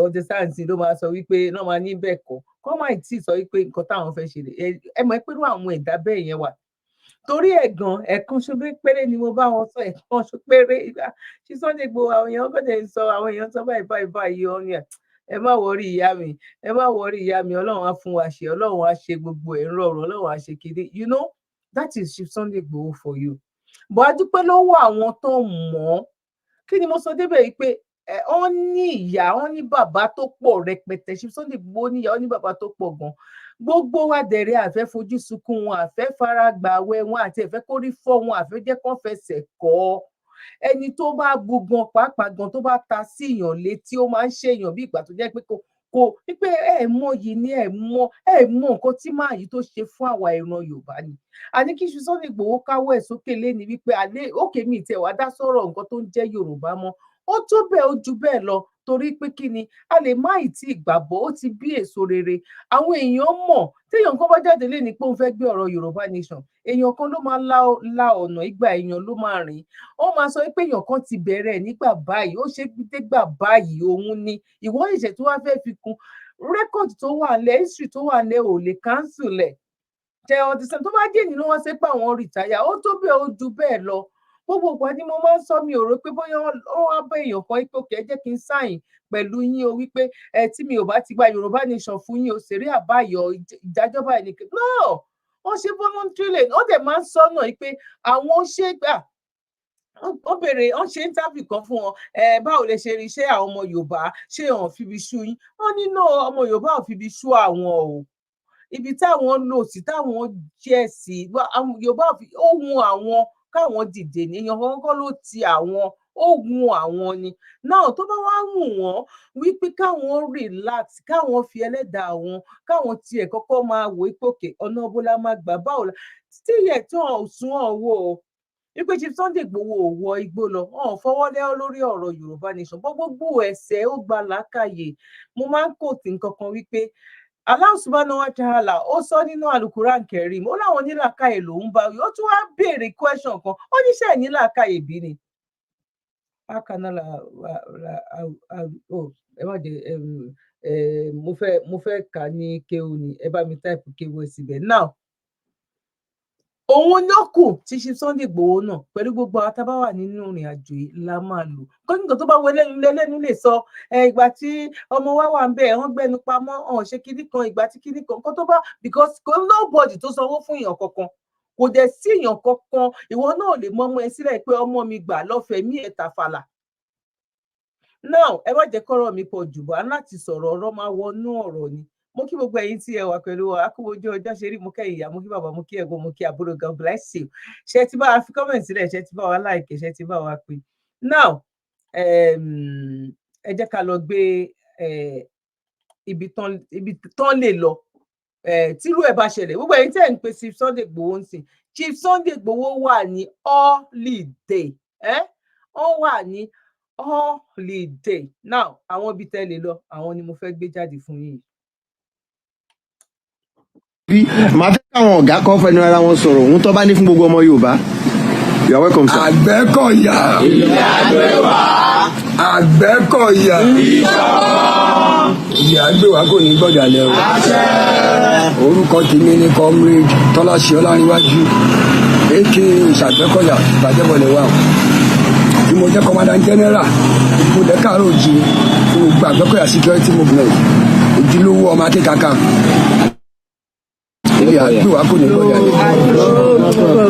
ọdẹ sáyẹnsì ló máa sọ wípé náà máa ní bẹ́ẹ̀ kọ́ máa tí ì sọ wípé nǹkan táwọn fẹ́ ṣe ẹ mọ̀ pé irú àwọn ẹ̀dá bẹ́ẹ̀ yẹn wà torí ẹ̀kan ṣo péré ni mo bá wọn sọ ẹ̀kan ṣo péré Chief Sunday Igboho àwọn èèyàn bẹ̀rẹ̀ sọ àwọn èèyàn sọ báyìí ọ ní ẹ má wọrí ìyá mi Ọlọ́run á fún wa ṣe Ọlọ́run á ṣe gbogbo ẹ̀ rọrùn Ọlọ́run á ṣe kéde that is Chief Sunday Igboho for you. Bọ́ a dúpẹ́ lọ́wọ́ àwọn tó mọ̀ kí ni mo sọ débẹ̀ yìí pé wọ́n ní ìyá wọ́n ní bàbá tó pọ̀ rẹpẹtẹ Chief Sunday Igboho ní ìyá wọ́n ní bàbá tó pọ̀ gan gbogbo wa dẹ̀rẹ̀ àfẹ́ fojú sunkún wọn àfẹ́ fara gbàwẹ̀ wọn àti ẹ̀fẹ́ kórí fọ́ wọn àfẹ́ jẹ́ kán fẹsẹ̀ kọ́ ẹni tó bá gbogbo pàápàá gan tó bá ta sí èèyàn létí ó máa ń ṣèèyàn bí ìgbà tó jẹ́ pé kò wípé mọ̀ yìí ni mọ̀ nǹkan tí máa yìí tó ṣe fún àwa ìran Yorùbá ni àní kí Chief Sunday Igboho káwọ́ ẹ̀ sókè lẹ́ni wípé òkè mi ìtẹ̀ wá dá sọ̀rọ̀ nǹkan tó ń jẹ́ Yorùbá mọ́ ó tó bẹ́ẹ̀ ó ju bẹ́ẹ̀ lọ torí pé kí ni a lè má ì tí ìgbàgbọ́ ó ti bí èso rere àwọn èèyàn mọ̀ téèyàn kan bá jáde lẹ́ni pé òun fẹ́ gbé ọ̀rọ̀ Yorùbá nation èèyàn kan ló máa la ọ̀nà ìgbà èèyàn ló máa rìn ó máa sọ pé èèyàn kan ti bẹ̀rẹ̀ nígbà báyìí ó ṣe dégbà báyìí òun ni ìwọ ìṣẹ̀ tó wá fẹ́ fi kún rẹ́kọ̀dì tó wà lẹ̀ history tó wà lẹ̀ ò lè cancel ẹ̀ tẹ ọdún sẹ́ni tó bá jẹ́ ènìyàn wọ́n ṣe pé àwọn rìtáyà ó tó bẹ́ẹ̀ ó ju bẹ́ẹ̀ lọ gbogbo ìgbà ni mo máa ń sọ mi ò rò pé bóyá ó wá bá èèyàn kan pé òkè ẹ jẹ́ kí n sáyìn pẹ̀lú yín o wípé tí mi ò bá ti gba Yorùbá nation fún yín o ṣeré àbáyọ ìdájọ́ báyìí ni no wọ́n ṣe voluntarily ó dẹ̀ máa ń sọ́nà pé àwọn ṣe gbà ó béèrè ó ṣe interview kan fún wọn báwo lè ṣe rí iṣẹ́ àwọn ọmọ Yorùbá ṣé wọn fibi ṣú yín wọ́n ní no ọmọ Yorùbá ò fibi ṣú àwọn o ibi táwọn lò sí táwọn jẹ́ sí Yorùbá ó wù àwọn káwọn dìde ní èèyàn kọ́kọ́ ló ti àwọn ó wù àwọn ni náà tó bá wá wù wọ́n wípé káwọn relax káwọn fi ẹlẹ́dàá wọn káwọn tiẹ̀ kọ́kọ́ máa wò ó pòkè ọ̀nà bọ́lá máa gbà báwo la tí ìyẹ̀ tó sún ọ̀wọ́ o wípé Chief Sunday Igboho ò wọ igbó lọ ọ̀n fọwọ́ lẹ́wọ́ lórí ọ̀rọ̀ Yorùbá nation gbogbo ẹ̀sẹ̀ ó gba làákàyè mo máa ń kòtì nǹkan kan wípé Allah subhanahu wa ta'ala ó sọ nínú alukuran Karim ó láwọn onílàákàyè lòún bá wí ó tún wá béèrè question kan ó níṣẹ́ ìnílàákàyè bí ni. bákanáà ẹ má jẹ mo fẹ́ kà ní kéwù ni ẹ bá mi táìpù kéwù síbẹ̀ now òun ló kù tí Chief Sunday Igboho náà pẹ̀lú gbogbo àwọn tábà wà nínú ìrìn àjò yìí la máa lò kọ́ńtò tó bá wọlé lẹ́nu lè sọ ìgbà tí ọmọ wa wà ń bẹ̀ wọ́n gbẹnu pamọ́ ọ̀hún ṣe kíní kan ìgbà tí kíní kan kó tó bá because nobody tó sanwó fún èèyàn kankan kò dẹ̀ sí èèyàn kankan ìwọ náà lè mọ ọmọ ẹ sílẹ̀ pé ọmọ mi gbà lọ́fẹ̀ẹ́ mí ẹ̀ tàfàlà now ẹ má jẹ́ kọ́rọ̀ mi pọ̀ jù bọ́ láti sọ̀rọ̀ ọ̀rọ̀ máa wọnú ọ̀rọ̀ ni mo kí gbogbo ẹ̀yin tí ẹ wà pẹ̀lú wa akúbojú ọjọ́ ṣe rí mo kẹ́ ìyá mo kí bàbá mo kí ẹ̀gbọ́n mo kí àbúrò God bless you ṣe ti bá wa fi comment sílẹ̀ ṣe ti bá wa like ṣe ti bá wa pè now ẹ jẹ́ ká lọ gbé ibi tán lè lọ tírú ẹ̀ bá ṣẹlẹ̀ gbogbo ẹ̀yin tẹ́ ń pe Chief Sunday Igboho ń sìn Chief Sunday Igboho wà ní holiday ó wà ní holiday now àwọn ibi tẹ́ lè lọ àwọn ni mo fẹ́ gbé jáde fún yín. màá fẹ́ káwọn ọ̀gá kan fẹnu ara wọn sọ̀rọ̀ òun tó bá ní fún gbogbo ọmọ Yorùbá. You are welcome, sir. Àgbẹ̀kọ̀yà. Ilé àgbẹ̀wá. Àgbẹ̀kọ̀yà. Ìṣọ̀kan. Ìyá àgbẹ̀wá kò ní gbọ́dọ̀ lẹ́ o. Àṣẹ. Orúkọ tèmi ni comrade Tọ́láṣí Ọláníwájú èké ìṣàgbẹ̀kọ̀yà ìbàjẹ́bọ̀lẹ̀ wa o. Bí mo jẹ́ commandant general mo lẹ́ káàárọ̀ òjì fún gbogbo Àgbẹ̀kọ̀yà security movement ojúlówó ọmọ akékaka. Ilé àgbẹ̀wá kò ní gbọ́dọ̀ lẹ́ o.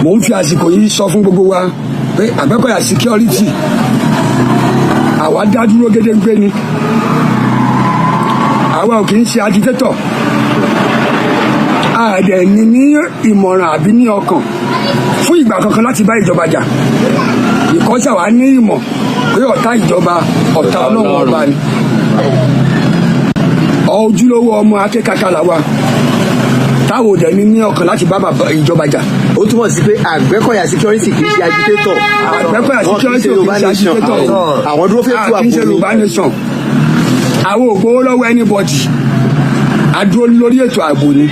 Mo ń fi àsìkò yìí sọ fún gbogbo wa pé Àgbẹ̀kọ̀yà security àwa dá dúró gédéǹgbé ni àwa ò kì í ṣe agitator àdẹ̀ ní ìmọ̀ràn àbí ní ọkàn fún ìgbà kankan láti bá ìjọba jà ìkọ́sà wa ní ìmọ̀ pé ọ̀tá ìjọba ọ̀tá Ọlọ́run ọba ni ojúlówó ọmọ akékaka làwa táwọn òdẹ ní ọkàn láti bá ìjọba jà. Ó túmọ̀ sí pé Àgbẹ̀kọ̀yà security kì í ṣe agitator. Àgbẹ̀kọ̀yà security kì í ṣe agitator. Àwọn dúró fẹ́ tú àbò ní Yorùbá nation. Àwọn ò gbowó lọ́wọ́ anybody. A dúró lórí ètò ààbò ni.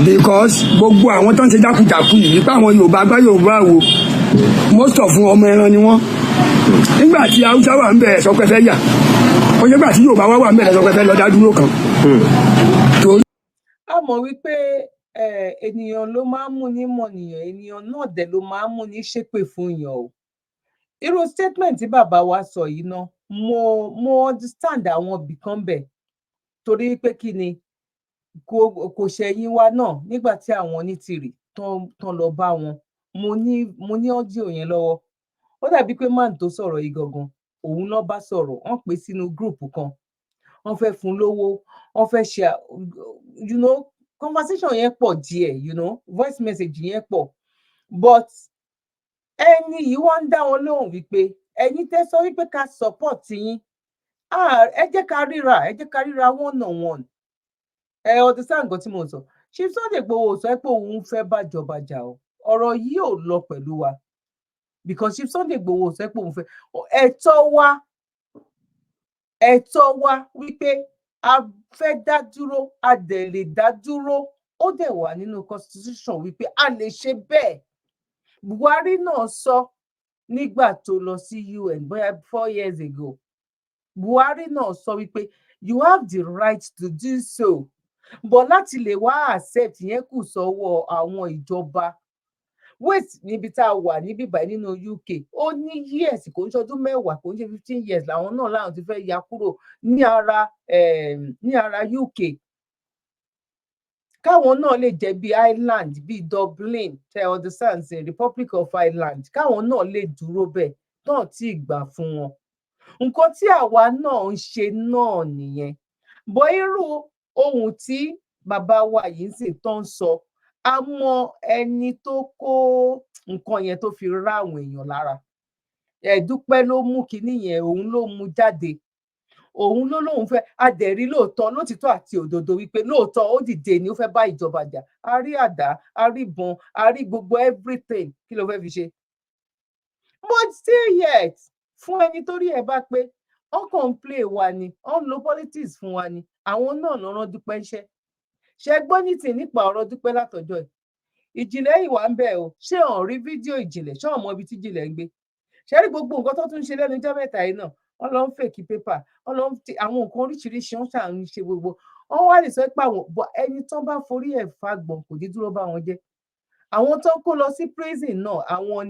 Because gbogbo àwọn tó ń ṣe jákujàku yìí nípa àwọn Yorùbá gbá Yorùbá wo most of ọmọ ẹran ni wọ́n. Nígbà tí Haúsá wà ń bẹ̀ sọ pé fẹ́ yà. Ó yẹ gbà tí Yorùbá wà ń bẹ̀ sọ pé fẹ́ lọ dá dúró kan. A mọ̀ wípé ènìyàn ló máa ń mú ní mọ̀nìyàn ènìyàn náà dẹ̀ ló máa ń mú ní ṣépè fún yàn o irú statement tí bàbá wa sọ yìí ná mo understand àwọn ibì kan bẹ̀ torí pé kí ni kò ṣẹ̀yìn wa náà nígbà tí àwọn onítìrì tán lọ bá wọn mo ní ọ́díò yẹn lọ́wọ́ ó dàbí pé man tó sọ̀rọ̀ yìí gangan òun ló bá sọ̀rọ̀ wọ́n pè sínú gúrùpù kan wọ́n fẹ́ fún lówó wọ́n fẹ́ ṣe conversation yẹn pọ̀ díẹ̀ voice message yẹn pọ̀ but ẹni yìí wọ́n ń dá wọn lóhùn wípé ẹ̀yin tẹ́ sọ wípé ká support yín ẹ jẹ́ ká ríra one on one ọdún sáà nǹkan tí mo sọ Chief Sunday Igboho sọ pé òun fẹ́ bájọba jà o ọ̀rọ̀ yìí ò lọ pẹ̀lú wa because Chief Sunday Igboho sọ pé òun fẹ́ ẹ̀tọ́ wa wípé a fẹ́ dá dúró a dẹ̀ lè dá dúró ó dẹ̀ wà nínú constitution wípé a lè ṣe bẹ́ẹ̀ Buhari náà sọ nígbà tó lọ sí UN bóyá 4 years ago Buhari náà sọ wípé you have the right to do so but láti lè wá accept yẹn kù sọ́wọ́ àwọn ìjọba. Wait níbi tá a wà níbí báyìí nínú UK ó ní years kò ń ṣọdún 10 kò ń ṣe 15 years làwọn náà láwọn ti fẹ́ ya kúrò ní ara UK káwọn náà lè jẹ́ bí Ireland bí Dublin tẹ understand say Republic of Ireland káwọn náà lè dúró bẹ́ẹ̀ náà tí ì gbà fún wọn. Nǹkan tí àwa náà ń ṣe náà nìyẹn bọ́ irú ohun tí bàbá wa yìí sì tán sọ a mọ ẹni tó kó nǹkan yẹn tó fi rá àwọn èèyàn lára. Dúpẹ́ ló mú kinní yẹn òun ló mú jáde òun ló lóun fẹ́ adẹ̀rí lóòótọ́ lótìtọ́ àti òdodo wípé lóòótọ́ ó dìde ni ó fẹ́ bá ìjọba jà a rí àdá a rí ìbọn a rí gbogbo everything kí ló fẹ́ fi ṣe. But still yet fún ẹni tó rí ẹ bá pé wọ́n kàn ń play wa ni wọ́n ń lo politics fún wa ni àwọn náà ló rán Dúpẹ́ iṣẹ́. Ṣé gbọ́ ní tì nípa ọ̀rọ̀ Dúpẹ́ látọjọ́ ẹ̀ ìjìnlẹ̀ ìwà ń bẹ o ṣé ò ń rí fídíò ìjìnlẹ̀ ṣé ò mọ ibi tí ìjìnlẹ̀ ń gbé ṣé rí gbogbo nǹkan tó tún ṣe lẹ́nu ọjọ́ mẹ́ta yìí náà wọ́n lọ ń fèkì pépà wọ́n lọ ń ti àwọn nǹkan oríṣiríṣi wọ́n ṣà ń ṣe gbogbo wọ́n wá lè sọ pé àwọn ẹni tó bá forí ẹ̀ fagbọ̀n kò ní dúró bá wọn jẹ́ àwọn tó kó lọ sí prison náà àwọn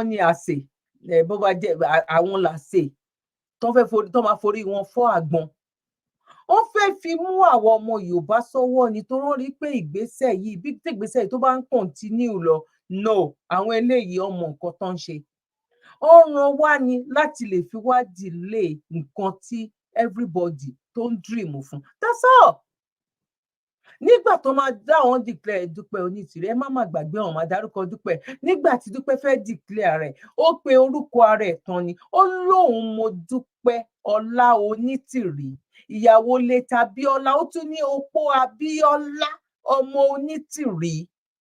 ni àsè bó bá jẹ́ àwọn làsè tó máa forí wọn fọ́ àgbọn wọ́n fẹ́ fi mú àwọn ọmọ Yorùbá sọ́wọ́ ni tó rán rí pé ìgbésẹ̀ yìí bí ìgbésẹ̀ yìí tó bá ń continue lọ no àwọn eléyìí ọmọ nǹkan tó ń ṣe ọ̀ràn wá ni láti lè fi wá delay nǹkan tí everybody tó ń dream fún that's all. Nígbà tó máa dá wọn declare Dúpẹ́ Onítìrí ẹ má gbàgbé wọn máa dárúkọ Dúpẹ́ nígbà tí Dúpẹ́ fẹ́ declare rẹ̀ ó pe orúkọ ara ẹ̀ tán ni ó lóun mo Dúpẹ́ Ọlá Onítìrí ìyàwó lẹ́tà Abíọ́lá ó tún ní opó Abíọ́lá ọmọ Onítìrí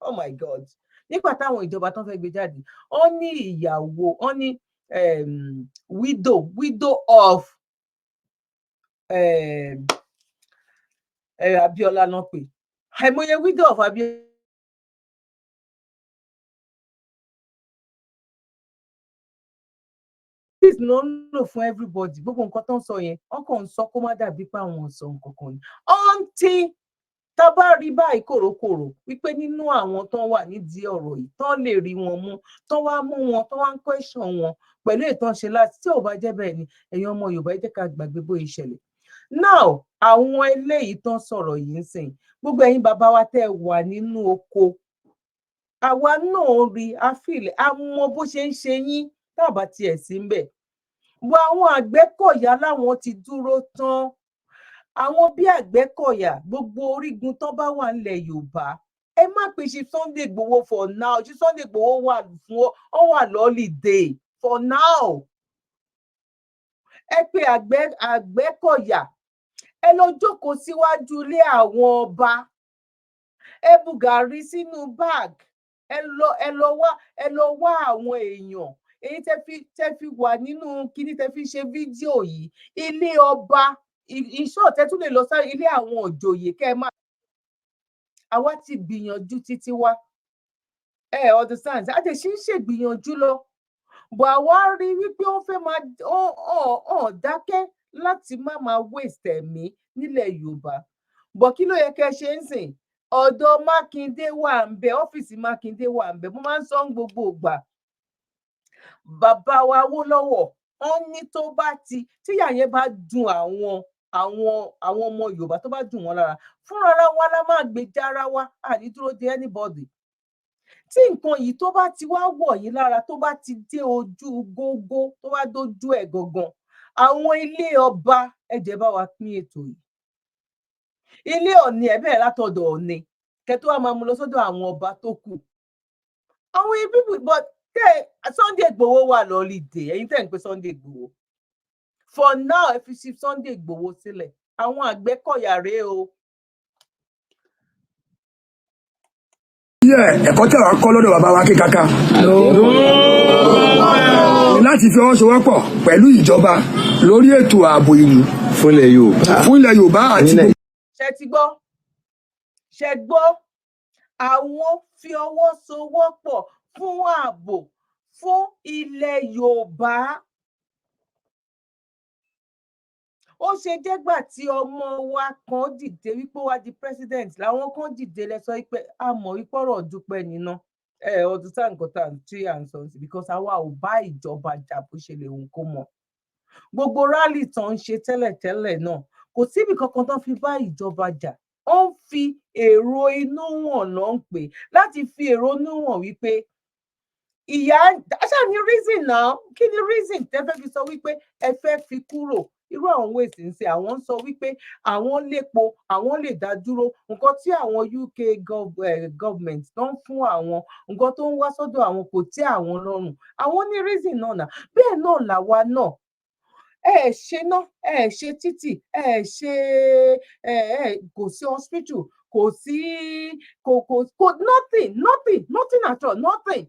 oh my God nígbà táwọn ìjọba tán fẹ́ gbé jáde ó ní ìyàwó ó ní widow of Abíọ́lá náà pé àìmọye widow of Abíọ́lá. This ló ń lò fún everybody gbogbo nǹkan tó ń sọ yẹn wọn kàn ń sọ kó má dàbí pé àwọn sọ nǹkan kan ni until tá a bá rí báyìí kòrókòrò wípé nínú àwọn tó wà nídìí ọ̀rọ̀ yìí tó lè rí wọn mú tó wá mú wọn tó wá ń question wọn pẹ̀lú ìtànṣe láti tí ò bá jẹ́ bẹ́ẹ̀ ni ẹ̀yin ọmọ Yorùbá ẹ jẹ́ ká gbàgbé bóyá ìṣẹ̀lẹ̀ now àwọn eléyìí tán sọ̀rọ̀ yìí ń sìn gbogbo ẹ̀yin bàbá wa tẹ́ wà nínú oko àwa náà rí àfìlẹ̀ àmọ́ bó ṣe ń ṣe yín tábà tiẹ̀ sí ń bẹ̀ wọ àwọn Àgbẹ̀kọ̀yà láwọn ti dúró tán àwọn bí Àgbẹ̀kọ̀yà gbogbo orígun tán bá wà nílẹ̀ Yorùbá ẹ má pè ṣe Sunday Igboho for now ṣe Sunday Igboho wà fún ọ wà lọ́lídé for now ẹ pé Àgbẹ̀kọ̀yà ẹ lọ jókòó síwájú ilé àwọn ọba ẹ bu gàrí sínú bag ẹ lọ wá àwọn èèyàn èyí tẹ́ fi wà nínú kíní tẹ́ fi ṣe fídíò yìí ilé ọba ìṣọ́ọ̀tẹ́ tún lè lọ sáré ilé àwọn òjòyè kẹ́ ẹ máa àwa ti gbìyànjú títí wá understand a dẹ̀ ṣe ń ṣègbìyànjú lọ bọ̀ àwa rí wípé ó fẹ́ máa dákẹ́ láti má máa waste ẹ̀mí nílẹ̀ Yorùbá bọ̀ kí ló yẹ kẹ́ ṣe ń sìn ọ̀dọ̀ Mákindé wà ń bẹ ọ́fíìsì Mákindé wà ń bẹ mo máa ń sọ gbogbo ìgbà bàbá wa Awólọ́wọ̀ wọ́n ní tó bá tíyà yẹn bá dùn àwọn ọmọ Yorùbá tó bá dùn wọ́n lára fúnra wa la máa gbèjà ara wa àní dúró de anybody tí nǹkan yìí tó bá ti wá wọ̀ yín lára tó bá ti dé ojú gógó tó bá dójú ẹ̀ gangan àwọn ilé ọba ẹ̀jẹ̀ bá wa pín ètò yìí ilé Ọ̀ọ̀ni ẹ̀ bẹ̀rẹ̀ látọ̀dọ̀ Ọ̀ọ̀ni kẹtọ́ wa máa mú lọ sọ́dọ̀ àwọn ọba tó kù àwọn ibi but Sunday Igboho wà lọ́lídé ẹ̀yin tẹ́ ń pè Sunday Igboho for now ẹ fi ṣe Sunday Igboho sílẹ̀ àwọn Àgbẹ̀kọ̀yà rèé o. ẹ̀kọ́ tí àwọn kọ́ lọ́dọ̀ bàbá wa kíkaka láti fi ọwọ́ sowọ́pọ̀ pẹ̀lú ìjọba lórí ètò ààbò ìlú fún ilẹ̀ Yorùbá àti. ṣe gbọ́ àwọn fi ọwọ́ sowọ́pọ̀ fún ààbò fún ilẹ̀ Yorùbá ó ṣe jẹ́gbà tí ọmọ wa kan dìde wípé wá di president làwọn kan dìde lẹ́sọ wípé a mọ̀ wípé ọ̀rọ̀ Dúpẹ́ níná ọdún tá nǹkan tá tí à ń sọ sí because àwa ò bá ìjọba jà bó ṣe lè wù kó mọ̀ gbogbo rally tán ń ṣe tẹ́lẹ̀tẹ́lẹ̀ náà kò síbi kankan tán fi bá ìjọba jà ó ń fi èrò inú wọn náà ń pè láti fi èrò inú wọn wípé ìyá àṣà ní reason náà kí ni reason tẹ́ fẹ́ fi sọ wípé ẹ fẹ́ fi kúrò irú àwọn wèsì ń ṣe àwọn ń sọ wípé àwọn lépo àwọn lè dá dúró nǹkan tí àwọn UK government tó ń fún àwọn nǹkan tó ń wá sọ́dọ̀ àwọn kò tẹ́ àwọn lọ́rùn àwọn ní reason náà bẹ́ẹ̀ náà làwa náà ẹ ṣe ná ẹ ṣe títì ẹ ṣe kò sí hospital kò sí kò nothing at all nothing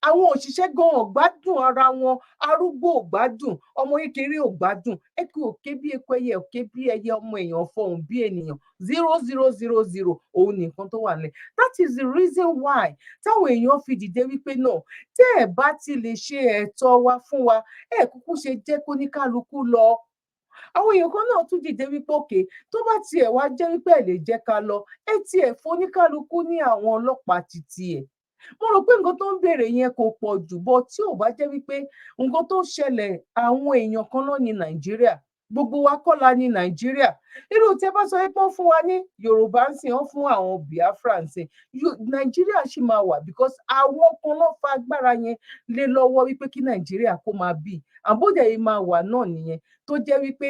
àwọn òṣìṣẹ́ gan ò gbádùn ara wọn arúgbó ò gbádùn ọmọ kékeré ò gbádùn eku òkè bí eku ẹyẹ òkè bí ẹyẹ ọmọ èèyàn fọhùn bí ènìyàn 0,000 òun nìkan tó wà lẹ̀ that is the reason why táwọn èèyàn fi dìde wípé náà tẹ́ ẹ bá ti lè ṣe ẹ̀tọ́ wa fún wa ẹ kúkú ṣe jẹ́ kó ní kálukú lọ àwọn èèyàn kan náà tún dìde wípé òkè tó bá tiẹ̀ wá jẹ́ wípé ẹ lè jẹ́ ká lọ ẹ tiẹ̀ fóníkálukú ní àwọn ọlọ́pàá títí ẹ̀ mo rò pé nǹkan tó ń béèrè yẹn kò pọ̀ jù bọ́ tí ò bá jẹ́ wípé nǹkan tó ṣẹlẹ̀ àwọn èèyàn kan náà ní Nàìjíríà gbogbo wa kọ́ la ní Nàìjíríà irú tí ẹ bá sọ pé wọ́n fún wa ní Yorùbá ń sìn wọ́n fún àwọn Biafra ń sìn Nàìjíríà sì máa wà because àwọn kan náà fa agbára yẹn lé lọ́wọ́ wípé kí Nàìjíríà kó máa bì àbódè yìí máa wà náà nìyẹn tó jẹ́ wípé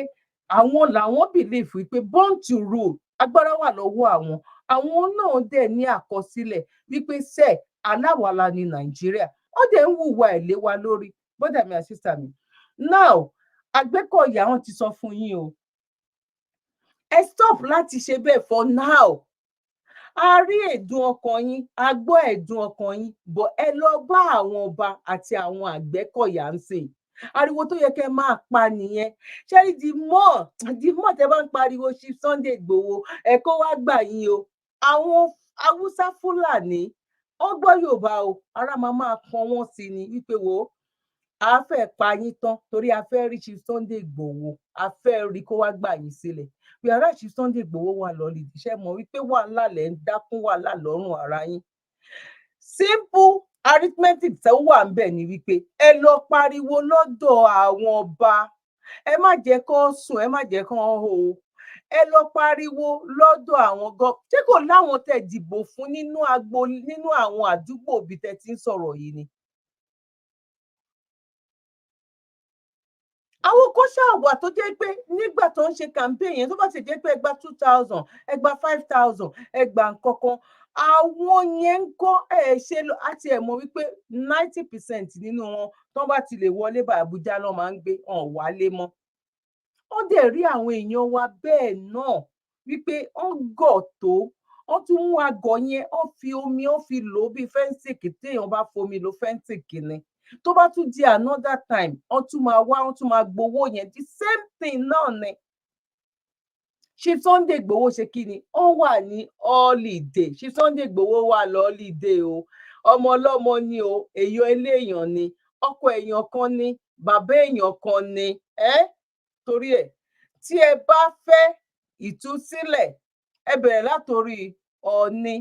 àwọn làwọn believe wípé born to rule agbára wà lọ́wọ́ àwọn náà dẹ̀ ní àkọsílẹ̀ wípé sẹ́ẹ̀ aláwàlá ní Nàìjíríà ó dẹ̀ ń hùwà ẹ̀ lé wa lórí bọ́dà mi àṣìṣà mi now Àgbẹ̀kọ̀yà wọn ti sọ fún yín o ẹ stop láti ṣe bẹ́ẹ̀ for now a rí ẹ̀dùn ọkàn yín a gbọ́ ẹ̀dùn ọkàn yín bọ̀ ẹ lọ bá àwọn ọba àti àwọn Àgbẹ̀kọ̀yà ń sìn ariwo tó yẹ kẹ́ máa pa nìyẹn ṣẹ́rí the more tẹ́ bá ń pariwo Chief Sunday Igboho ẹ kó wá gbà yín o àwọn Haúsá Fúlàní ó gbọ́ Yorùbá o ara máa pọn wọ́n sí ni wípé wo a fẹ́ pa yín tán torí a fẹ́ rí Chief Sunday Igboho a fẹ́ rí kó wá gbà yín sílẹ̀ bí ara Chief Sunday Igboho wà lọ́lì iṣẹ́ mọ̀ wípé wàhálà lẹ̀ ń dákún wàhálà lọ́rùn ara yín simple arithmetic tó wà ń bẹ̀ ni wípé ẹ lọ pariwo lọ́dọ̀ àwọn ọba ẹ má jẹ́ kó sùn ẹ má jẹ́ kó hó ẹ lọ pariwo lọ́dọ̀ àwọn ṣé kò láwọn tẹ́ dìbò fún nínú àwọn àdúgbò bí tẹ́ ti ń sọ̀rọ̀ yìí ni. àwọn kan ṣàwà tó jẹ́ pé nígbà tó ń ṣe campaign yẹn tó bá ti jẹ́ pé ẹgbà 2,000 ẹgbà 5,000 ẹgbà nǹkankan àwọn yẹn ń kọ́ ṣe àti ẹ̀ mọ̀ wípé 90% nínú wọn tó bá ti lè wọlé bá Àbújá lọ́ máa ń gbé wálé mọ́. wọ́n dẹ̀ rí àwọn èèyàn wa bẹ́ẹ̀ náà wípé wọ́n gọ̀ tó wọ́n tún mú àgọ̀ yẹn wọ́n fi omi wọ́n fi lò ó bí fẹ́ǹsìkì téèyàn bá fomi lò fẹ́ǹsìkì ni tó bá tún di another time wọ́n tún máa wá wọ́n tún máa gbowó yẹn the same thing náà ni. Chief Sunday Igboho ṣe kí ni ó wà ní holiday Chief Sunday Igboho wà lọ́lídé o ọmọ ọlọ́mọ ni o èèyàn eléèyàn ni ọkọ èèyàn kan ni bàbá èèyàn kan ni torí ẹ̀ tí ẹ bá fẹ́ ìtúsílẹ̀ ẹ bẹ̀rẹ̀ látòrí Ọọ̀ni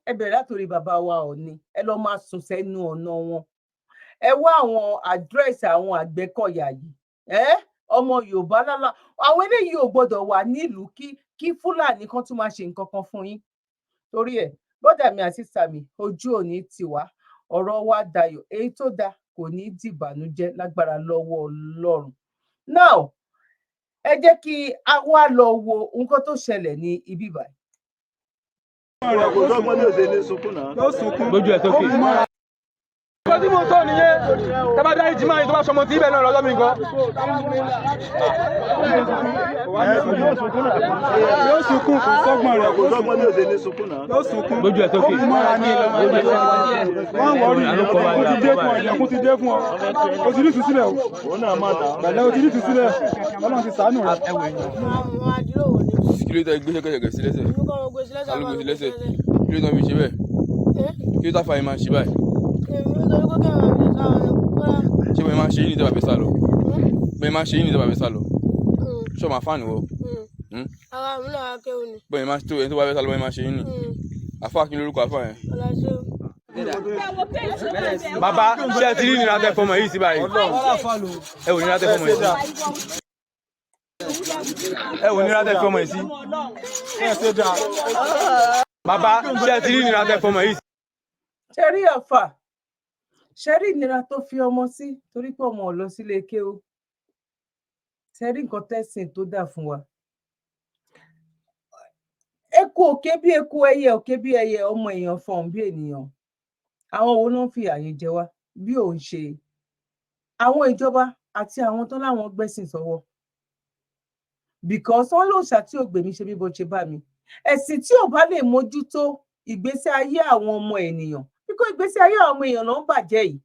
ẹ bẹ̀rẹ̀ látòrí bàbá wa Ọọ̀ni ẹ lọ máa sùn sẹ́nu ọ̀nà wọn ẹ wá àwọn àdírẹ́sì àwọn Àgbẹ̀kọ̀yà yìí ọmọ Yorùbá lálá àwọn eléyìí ò gbọdọ̀ wà nílùú kí Fúlàní kan tún máa ṣe nǹkan kan fún yín torí ẹ̀ bọ́dà mi àti sàmì ojú òní tiwa ọ̀rọ̀ wa dayọ̀ èyí tó da kò ní dìbànújẹ́ lágbára lọ́wọ́ Ọlọ́run now ẹ jẹ́ kí a wá lọ wo nǹkan tó ṣẹlẹ̀ ní ibi báyìí. lójú ẹ̀ tó kì í. Nǹkan tí mo sọ nìyẹn, tábà dá ìjì máa yín tó bá sọmọ tí ibẹ̀ náà lọ́jọ́ mi gan. Yóò sunkún kò sọ́gbọ̀n rẹ̀ kò sọ́gbọ̀n ní òde ní sunkún náà. Yóò sunkún. Lójú ẹ̀ tó kì í. Wọ́n wọ̀rí o ti dé fún ọ, ìyẹ̀kú ti dé fún ọ. O ti ní ìtúsílẹ̀ o. Bẹ̀lẹ̀ o ti ní ìtúsílẹ̀. Ọlọ́run ti ṣàánú rẹ̀. Kí ló tẹ gbé ṣẹ̀kẹ̀ṣẹ̀kẹ̀ sí lẹ́sẹ̀? Alùpùpù sí lẹ́sẹ̀. Kí ló tẹ fi ṣe bẹ́ẹ̀? Kí ló tà fà yín máa ṣe báyìí? ṣé bóyá máa ṣe yín ní ìjọba fẹ́ sá lọ bóyá máa ṣe yín ní ìjọba fẹ́ sá lọ ṣé o máa fáànù wọ. Ara mi náà kéwòn ni. bóyá máa tó ẹni tó bá fẹ́ sá lọ bóyá máa ṣe yín ní. àfáà kí lórúkọ àfáà yẹn. bàbá ṣé ẹ ti rí ìnira tẹ fọmọ yìí sí báyìí ẹ wò ìnira tẹ fọmọ yìí sí ẹ wò ìnira tẹ fọmọ yìí sí bàbá ṣé ẹ ti rí ìnira tẹ fọmọ yìí sí. ṣe rí àfà ṣe rí ìnira tó fi ọmọ sí torí pé ọmọ ò lọ sílé kéwú ṣe rí nǹkan tẹ̀sìn tó dà fún wa. Eku òkè bí eku, ẹyẹ òkè bí ẹyẹ, ọmọ èèyàn fọhùn bí ènìyàn. Àwọn wo ló ń fi àyè jẹ wá bí òun ṣe àwọn ìjọba àti àwọn tó láwọn gbẹ́sìn sọ́wọ́. Because wọ́n lòòṣà tí ò gbèmí ṣe bí bó ṣe bá mi. Ẹ̀sìn tí ò bá lè mójútó ìgbésí ayé àwọn ọmọ ènìyàn, bíkọ́ ìgbésí ayé àwọn ọmọ èèyàn ló ń bàjẹ́ yìí.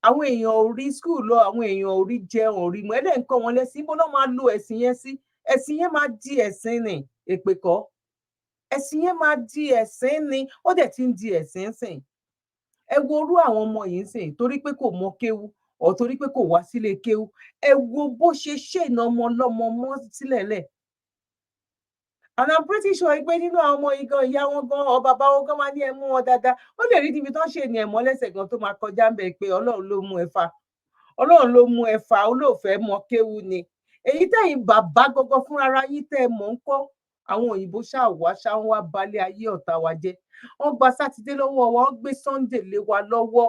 Àwọn èèyàn ò rí school lọ, àwọn èèyàn ò rí jẹun, ò rí mọ́, ẹlẹ́ ń kọ́ wọn lẹ́sìn, ibo ló máa lo ẹ̀sìn yẹn sí? Ẹ̀sìn yẹn máa di ẹ̀sìn ni, èpè kọ́. Ẹ̀sìn yẹn máa di ẹ̀sìn ni, ó dẹ̀ ti ń di ẹ̀sìn sìn. Ẹ wo orú àwọn ọmọ yìí sìn torí pé kò mọ kéwú ọ̀ torí pé kò wá sílé kéwú. Ẹ wo bó ṣe ṣènà ọmọ ọlọ́mọ mọ́ sílẹ̀ lẹ̀. And I'm pretty sure pé nínú àwọn ọmọ yìí gan ìyá wọn gan ọ bàbá wọn gan máa ní ẹ mú wọn dáadáa. Ó lè rí níbi tó ń ṣe ní ẹ̀mọ́ lẹ́sẹ̀ gan tó máa kọjá ń bẹ̀ pé Ọlọ́run ló mú ẹ fa. Ọlọ́run ló mú ẹ fa, olóòfẹ́ mọ kéwú ni. Èyí tẹ̀yin bàbá gọ́gọ́ fúnra yín tẹ́ ẹ mọ̀ ń kọ́. Àwọn òyìnbó ṣáà ń wá balẹ̀ ayé ọ̀tá wa jẹ́. Wọ́n gba sátidé lọ́wọ́ wa, wọ́n gbé Sunday lé wa lọ́wọ́.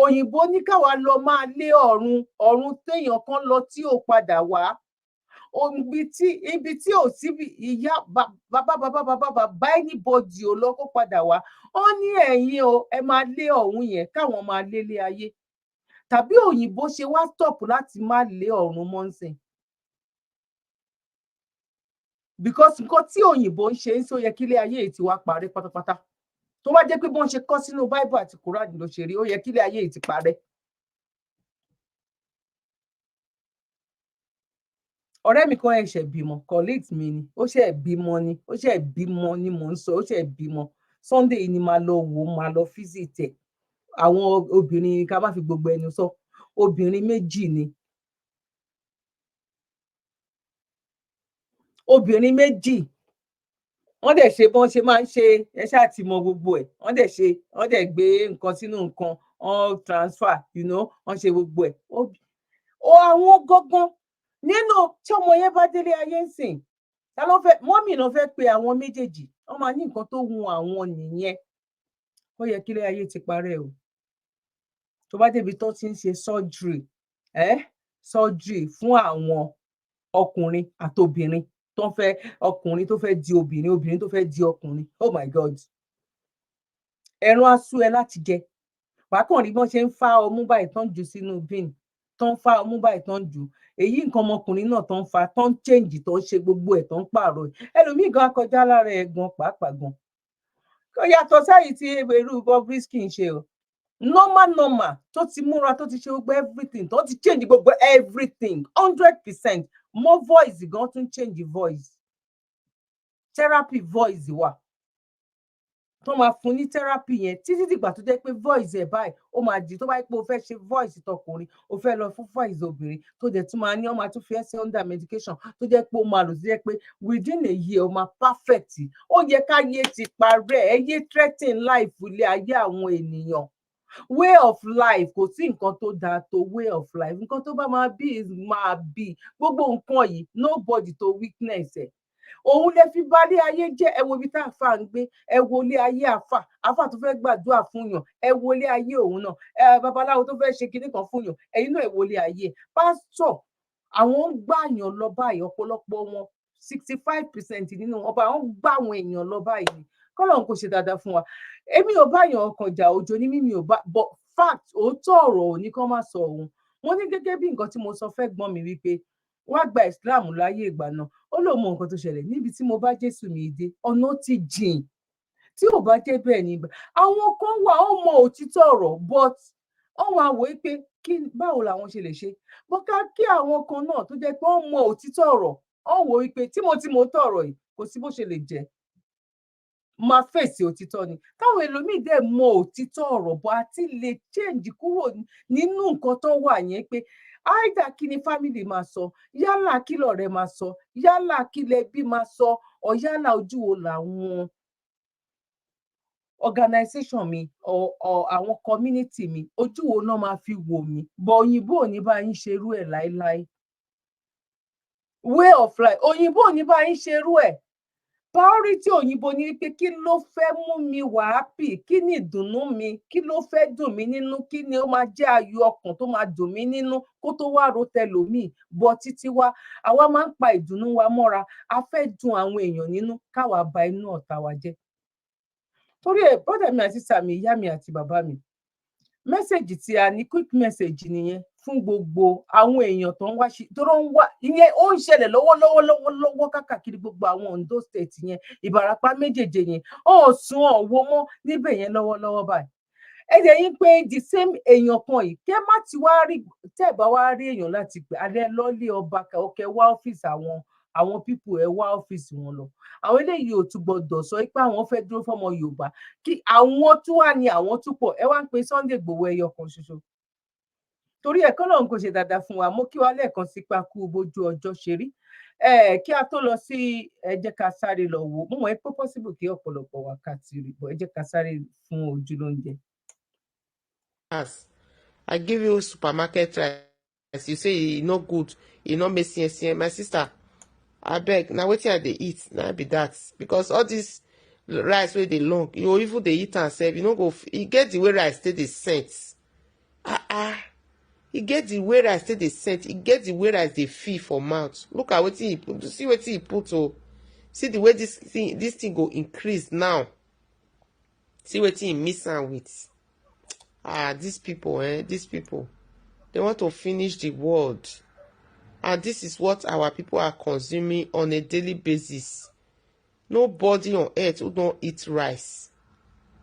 Òyìnbó ní káwa lọ máa lé ọ̀run téèyàn kan lọ tí ò padà wá. Ibi tí ò sí ìyá bàbá anybody ò lọ kó padà wá. Ó ní ẹ̀yin o ẹ máa lé ọ̀run yẹn káwọn máa lélé ayé. Tàbí òyìnbó ṣe wá stop láti má lé ọ̀run mọ́ nsìn. Because nǹkan tí òyìnbó ń ṣe ń sọ yẹ kí ilé ayé yìí ti wá parí pátápátá. Tó bá jẹ́ pé bọ́n ṣe kọ́ sínú Bible àti Quran ló ṣe rí, ó yẹ kí ilé ayé yìí ti parẹ́. Ọ̀rẹ́ mi kan ẹ̀ṣẹ̀ bímọ, colleagues mi ni, ó ṣẹ̀ bímọ ni mò ń sọ, ó ṣẹ̀ bímọ. Sunday ni máa lọ wò, máa lọ visit ẹ̀. Àwọn obìnrin ká má fi gbogbo ẹnu sọ, obìnrin méjì ni. Obìnrin méjì wọ́n dẹ̀ ṣe bọ́n ṣe máa ń ṣe ẹ ṣáà ti mọ gbogbo ẹ̀ wọ́n dẹ̀ gbé nǹkan sínú nǹkan wọ́n transfer wọ́n ṣe gbogbo ẹ̀. Àwọn gangan nínú tí ọmọ yẹn bá délé ayé ń sìn ta ló fẹ́ mọ́mì náà fẹ́ pe àwọn méjèèjì wọ́n máa ní nǹkan tó wù àwọn nìyẹn. Ó yẹ kílé ayé ti parẹ́ o. Tó bá débi tó ti ń ṣe surgery fún àwọn ọkùnrin àtobìnrin tó fẹ́ ọkùnrin tó fẹ́ di obìnrin, obìnrin tó fẹ́ di ọkùnrin. Oh my God. Ẹran á sú ẹ láti jẹ. Wàákàn rí bọ́n ṣe ń fá ọmú báyìí tán jù sínú bin, tán fá ọmú báyìí tán jù. Èyí nǹkan ọmọkùnrin náà tán fa, tán change, tán ṣe gbogbo ẹ̀ tán pààrọ̀ ẹ̀. Ẹlòmíì gan akọjá lára ẹ̀ gan pàápàá gan. Kò yàtọ̀ sáyìí tí irú Bobrisky ń ṣe o. Normal tó ti múra tó ti ṣe gbogbo everything tó ti change gbogbo everything 100%. More voice gan tún change voice. Therapy voice wà. Tó máa fún ní therapy yẹn títí dìgbà tó jẹ́ pé voice ẹ̀ báyìí ó máa di tó bá yẹ pé o fẹ́ ṣe voice tọkùnrin o fẹ́ lọ fún voice obìnrin tó jẹ́ tún máa ní ó máa tún fi ẹ́ sí under medication tó jẹ́ pé o máa lò tó jẹ́ pé within a year o máa perfect. Ó yẹ káyé ti parẹ́ ẹ yé threaten life ilé ayé àwọn ènìyàn. Way of life kò sí nǹkan tó dáa tó way of life. Nǹkan tó bá máa bí máa bí gbogbo nǹkan yìí nobody to witness ẹ̀. Òun lè fi balẹ̀ ayé jẹ́ ẹ wo ibi tá àfà ń gbé ẹ wo ilé ayé àfà tó fẹ́ gbàdúrà fún yàn ẹ wo ilé ayé òun náà babaláwo tó fẹ́ ṣe kinní kan fún yàn ẹ̀yin náà ẹ wo ilé ayé pásítọ̀ àwọn ń gbàyàn lọ báyìí ọ̀pọ̀lọpọ̀ wọn 65% nínú wọn bá wọn gbà àwọn èèyàn lọ báyìí kọ́lọ́run kò ṣe dáadáa fún wa. Èmi ò bá yàn ọkàn jà òjò ní mímí ò bá but fact òótọ́ ọ̀rọ̀ ò ní kán má sọ òun. Mo ní gẹ́gẹ́ bí nǹkan tí mo sọ fẹ́ gbọ́n mi wípé wá gba Islam láyé ìgbà náà ó lóun mọ nǹkan tó ṣẹlẹ̀ níbi tí mo bá Jésù mi dé ọ̀nà ti jìn tí ò bá dé bẹ́ẹ̀ ni àwọn kan wà ó mọ òtítọ́ ọ̀rọ̀ but wọ́n wá wò ó pé báwo làwọn ṣe lè ṣe bọ́ká kí àwọn kan náà tó jẹ́ pé wọ́n mọ òtítọ́ ọ̀rọ̀ wọ́n wò ó pé tí mo tọ̀rọ̀ yìí kò sí bó ṣe lè jẹ́ máa fèsì òtítọ́ ni táwọn ẹlòmíì dẹ̀ mọ òtítọ́ ọ̀rọ̀ bọ́ àti lè change kúrò nínú nǹkan tó wà yẹn pé áìdá kí ni family máa sọ yálà kí lọ̀rẹ́ máa sọ yálà kí lẹbí máa sọ ọ yálà ojú wo làwọn organization mi àwọn community mi ojú wo náà máa fi wò mí bọ òyìnbó ò ní bá yín ṣerú ẹ̀ láéláé way of life òyìnbó ò ní bá yín ṣerú ẹ̀ priority òyìnbó ni pé kí ló fẹ́ mú mi wà happy kí ni ìdùnnú mi kí ló fẹ́ dùn mí nínú kí ni ó máa jẹ́ ayọ̀ ọkàn tó máa dùn mí nínú kó tó wá ro tẹlòmíì bọ títí wa àwa máa ń pa ìdùnnú wa mọ́ra a fẹ́ dùn àwọn èèyàn nínú káwa ba inú ọ̀tá wa jẹ́ torí ẹ̀ brother mi àti sàmì ìyá mi àti bàbá mi mẹ́sẹ̀gì tí a ní quick message nìyẹn fún gbogbo àwọn èèyàn tó ń wá tó ń wá ìyẹn ó ń ṣẹlẹ̀ lọ́wọ́lọ́wọ́ káàkiri gbogbo àwọn Ondo state yẹn Ìbàràpá méjèèjì yẹn ó sún ọ̀wọ́ mọ́ níbẹ̀ yẹn lọ́wọ́lọ́wọ́ báyìí ẹ̀jẹ̀ yín pé the same èèyàn kan yìí kẹ́ má ti wá rí tẹ́ ẹ̀ bá wá rí èèyàn láti pè alẹ́ lọ́lé ọba ọkẹ́ wá ọ́fíìsì àwọn pípù ẹ̀ wá ọ́fíìsì wọn lọ àwọn eléyìí ò tún gbọdọ̀ sọ pé àwọn fẹ́ dúró fọ́mọ Yorùbá kí àwọn tún wà ní àwọn tún pọ̀ ẹ wá ń pe Sunday Igboho ẹyọ kan ṣoṣo torí ẹ̀kọ́ náà kò ṣe dáadáa fún wa mo kí wa lẹ́ẹ̀kan sí pa kú bójú ọjọ́ ṣe rí kí a tó lọ sí ẹ jẹ́ ká sáré lọ wò mo mọ̀ pé possible kí ọ̀pọ̀lọpọ̀ wákàtí rí bọ̀ ẹ jẹ́ ká sáré fún ojú lóúnjẹ. I give you supermarket rice you say e no good e no make sense my sister abeg na wetin I dey eat na be that because all this rice wey dey long you even dey eat am sef you no go e get the way rice take dey scent e get the way rice take dey scent e get the way rice dey feel for mouth look at wetin e put see wetin e put o see the way this thing go increase now see wetin e mix am with these people they want to finish the world. And this is what our people are consuming on a daily basis. Nobody on earth who don't eat rice.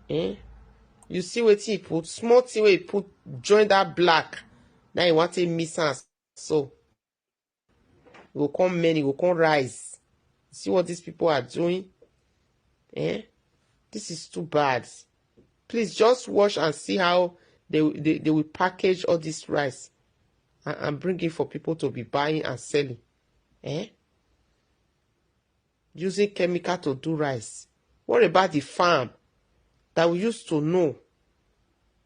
You see what he put? Small thing where he put, join that black. Now he want to miss us. So, it will come many, it will come rise. See what these people are doing? This is too bad. Please just watch and see how they will package all this rice. And bring it for people to be buying and selling. Using chemical to do rice. What about the farm that we used to know?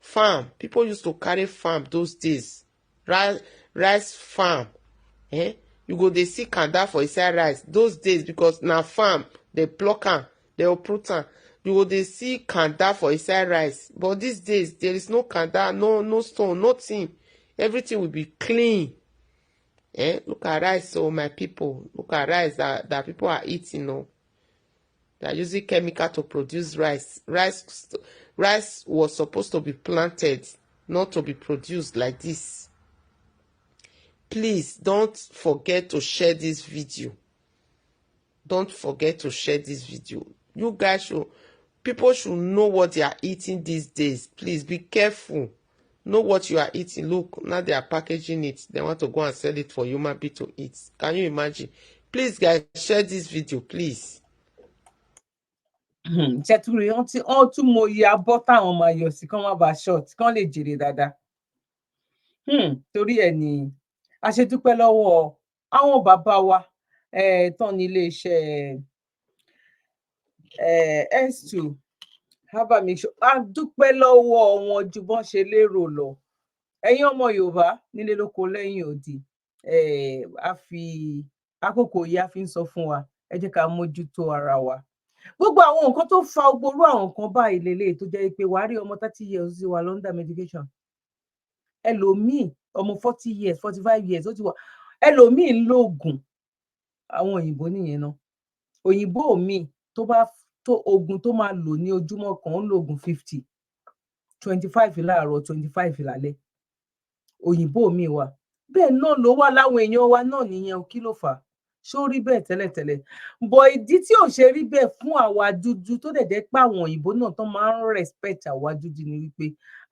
Farm. People used to carry farm those days. Rice farm. You go they see kanda for inside rice. Those days because now farm, they pluck am, they uproot am. You go they see kanda for inside rice. But these days, there is no kanda, no stone, nothing. Everything will be clean. Look at rice, my people. Look at rice that people are eating. They are using chemical to produce rice. Rice was supposed to be planted, not to be produced like this. Please don't forget to share this video. Don't forget to share this video. You guys people should know what they are eating these days. Please be careful. Know what you are eating. Look, now they are packaging it. They want to go and sell it for human being to eat. Can you imagine? Please, guys, share this video, please. Ṣètùrì wọ́n tún mọ iye abọ́ táwọn máa yọ sí kán má bàa short kán lè jèrè dáadáa. Torí ẹ̀ ni a ṣe dúpẹ́ lọ́wọ́ àwọn bàbá wa tán ní iléeṣẹ́ S2 Herbal mixture a dúpẹ́ lọ́wọ́ wọn ju bọ́n ṣe lérò lọ ẹ̀yin ọmọ Yorùbá nílé lóko lẹ́yìn odi a fi àkókò yìí a fi ń sọ fún wa ẹ jẹ́ ká mójútó ara wa gbogbo àwọn nǹkan tó fa ogboru àwọn nǹkan báyìí lélẹ̀ tó jẹ́ pé wàá rí ọmọ 30 years sí wa under medication ẹlòmíì ọmọ 40 years 45 years ó ti wà ẹlòmíì ń lo oògùn àwọn òyìnbó nìyẹn náà òyìnbó míì tó bá tó oògùn tó máa lò ní ojúmọ́ kan ó ń lo oògùn 50 25 láàárọ̀ 25 lálẹ́ òyìnbó míì wà bẹ́ẹ̀ náà ló wà láwọn èèyàn wa náà nìyẹn kí ló fà á ṣó rí bẹ́ẹ̀ tẹ́lẹ̀tẹ́lẹ̀ bọ̀ ìdí tí ò ṣe rí bẹ́ẹ̀ fún àwa dúdú tó dẹ̀ jẹ́ pé àwọn òyìnbó náà tó máa ń respect àwa dúdú ni wípé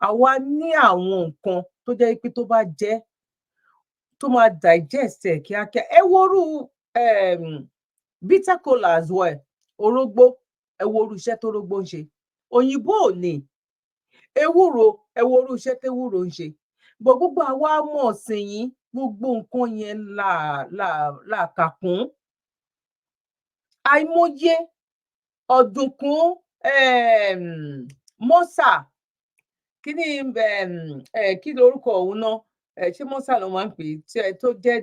àwa ní àwọn nǹkan tó jẹ́ pé tó bá jẹ́ tó máa digest ẹ̀ kíákíá ẹ worú bitter cola as well orógbó ẹ wo orú iṣẹ́ tó rógbó ń ṣe òyìnbó ò ní ewúro ẹ wo orú iṣẹ́ tewúro ń ṣe gbogbo àwa mọ̀ ọ̀sìn yìí gbogbo nǹkan yẹn là kà kún àìmọye ọ̀dùnkún mọ́sà kí lorúkọ òun náà ṣé mọ́sà ló máa ń pè é tó jẹ́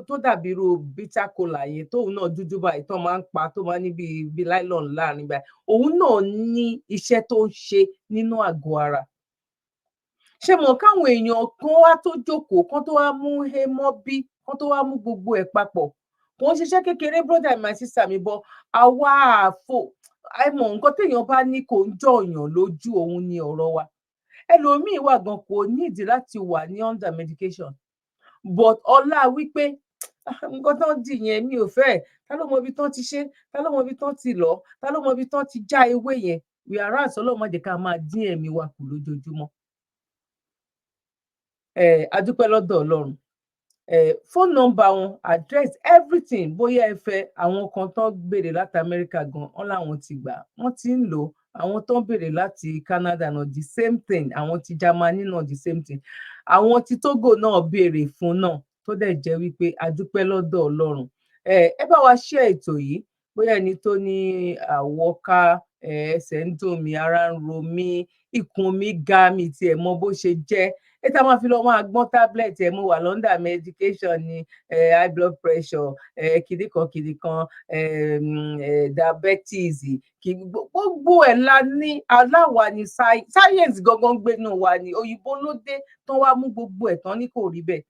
tó dàbí irú bitter cola yẹn tóun náà dúdú báyìí tó máa ń pa tó máa ń ní bíi nylon láàrin báyìí òun náà ní iṣẹ́ tó ń ṣe nínú àgọ́ ara ṣé mọ̀ káwọn èèyàn kan wá tó jókòó kan tó wá mú hemọ́bí kan tó wá mú gbogbo ẹ̀ papọ̀ kò ń ṣiṣẹ́ kékeré brother and my sister mi bọ́ àwa àìmọ̀ nǹkan téèyàn bá ní kò ń jọ̀yàn lójú òun ni ọ̀rọ̀ wa ẹlòmíín wà gan kò nídìí láti wà ní under medication but ọlá wípé nǹkan tán dì yẹn mi ò fẹ́ ta ló mọ ibi tán ti ṣe ta ló mọ ibi tán ti lọ ta ló mọ ibi tán ti já ewé yẹn whereas ọlọ́mọdé ká máa dín ẹ̀mí wa kù lójoojúmọ́ adúpẹ́ lọ́dọ̀ Ọlọ́run phone number wọn address everything bóyá ẹ fẹ́ àwọn kan tán béèrè láti Amẹ́ríkà gan wọn làwọn ti gbà wọ́n ti ń lò àwọn tán béèrè láti Canada náà the same thing àwọn ti Germany náà the same thing àwọn ti Togo náà béèrè fún náà tó dẹ̀ jẹ́ wípé adúpẹ́ lọ́dọ̀ Ọlọ́run ẹ bá wa share ètò yìí bóyá ẹni tó ní àwọ̀ká ẹsẹ̀ ń dùn mí ara ń ro mí ikùn mi ga mi tiẹ̀ mọ bó ṣe jẹ́ tá máa fi lọ máa gbọ́n tablet mo wà lọ́ndà medication ni high blood pressure kìdìkan diabetes gbogbo ẹ̀ la ní aláwa ni science gangan gbénú wa ni òyìnbó ló dé tán wá mú gbogbo ẹ̀ tán ní kò rí bẹ́ẹ̀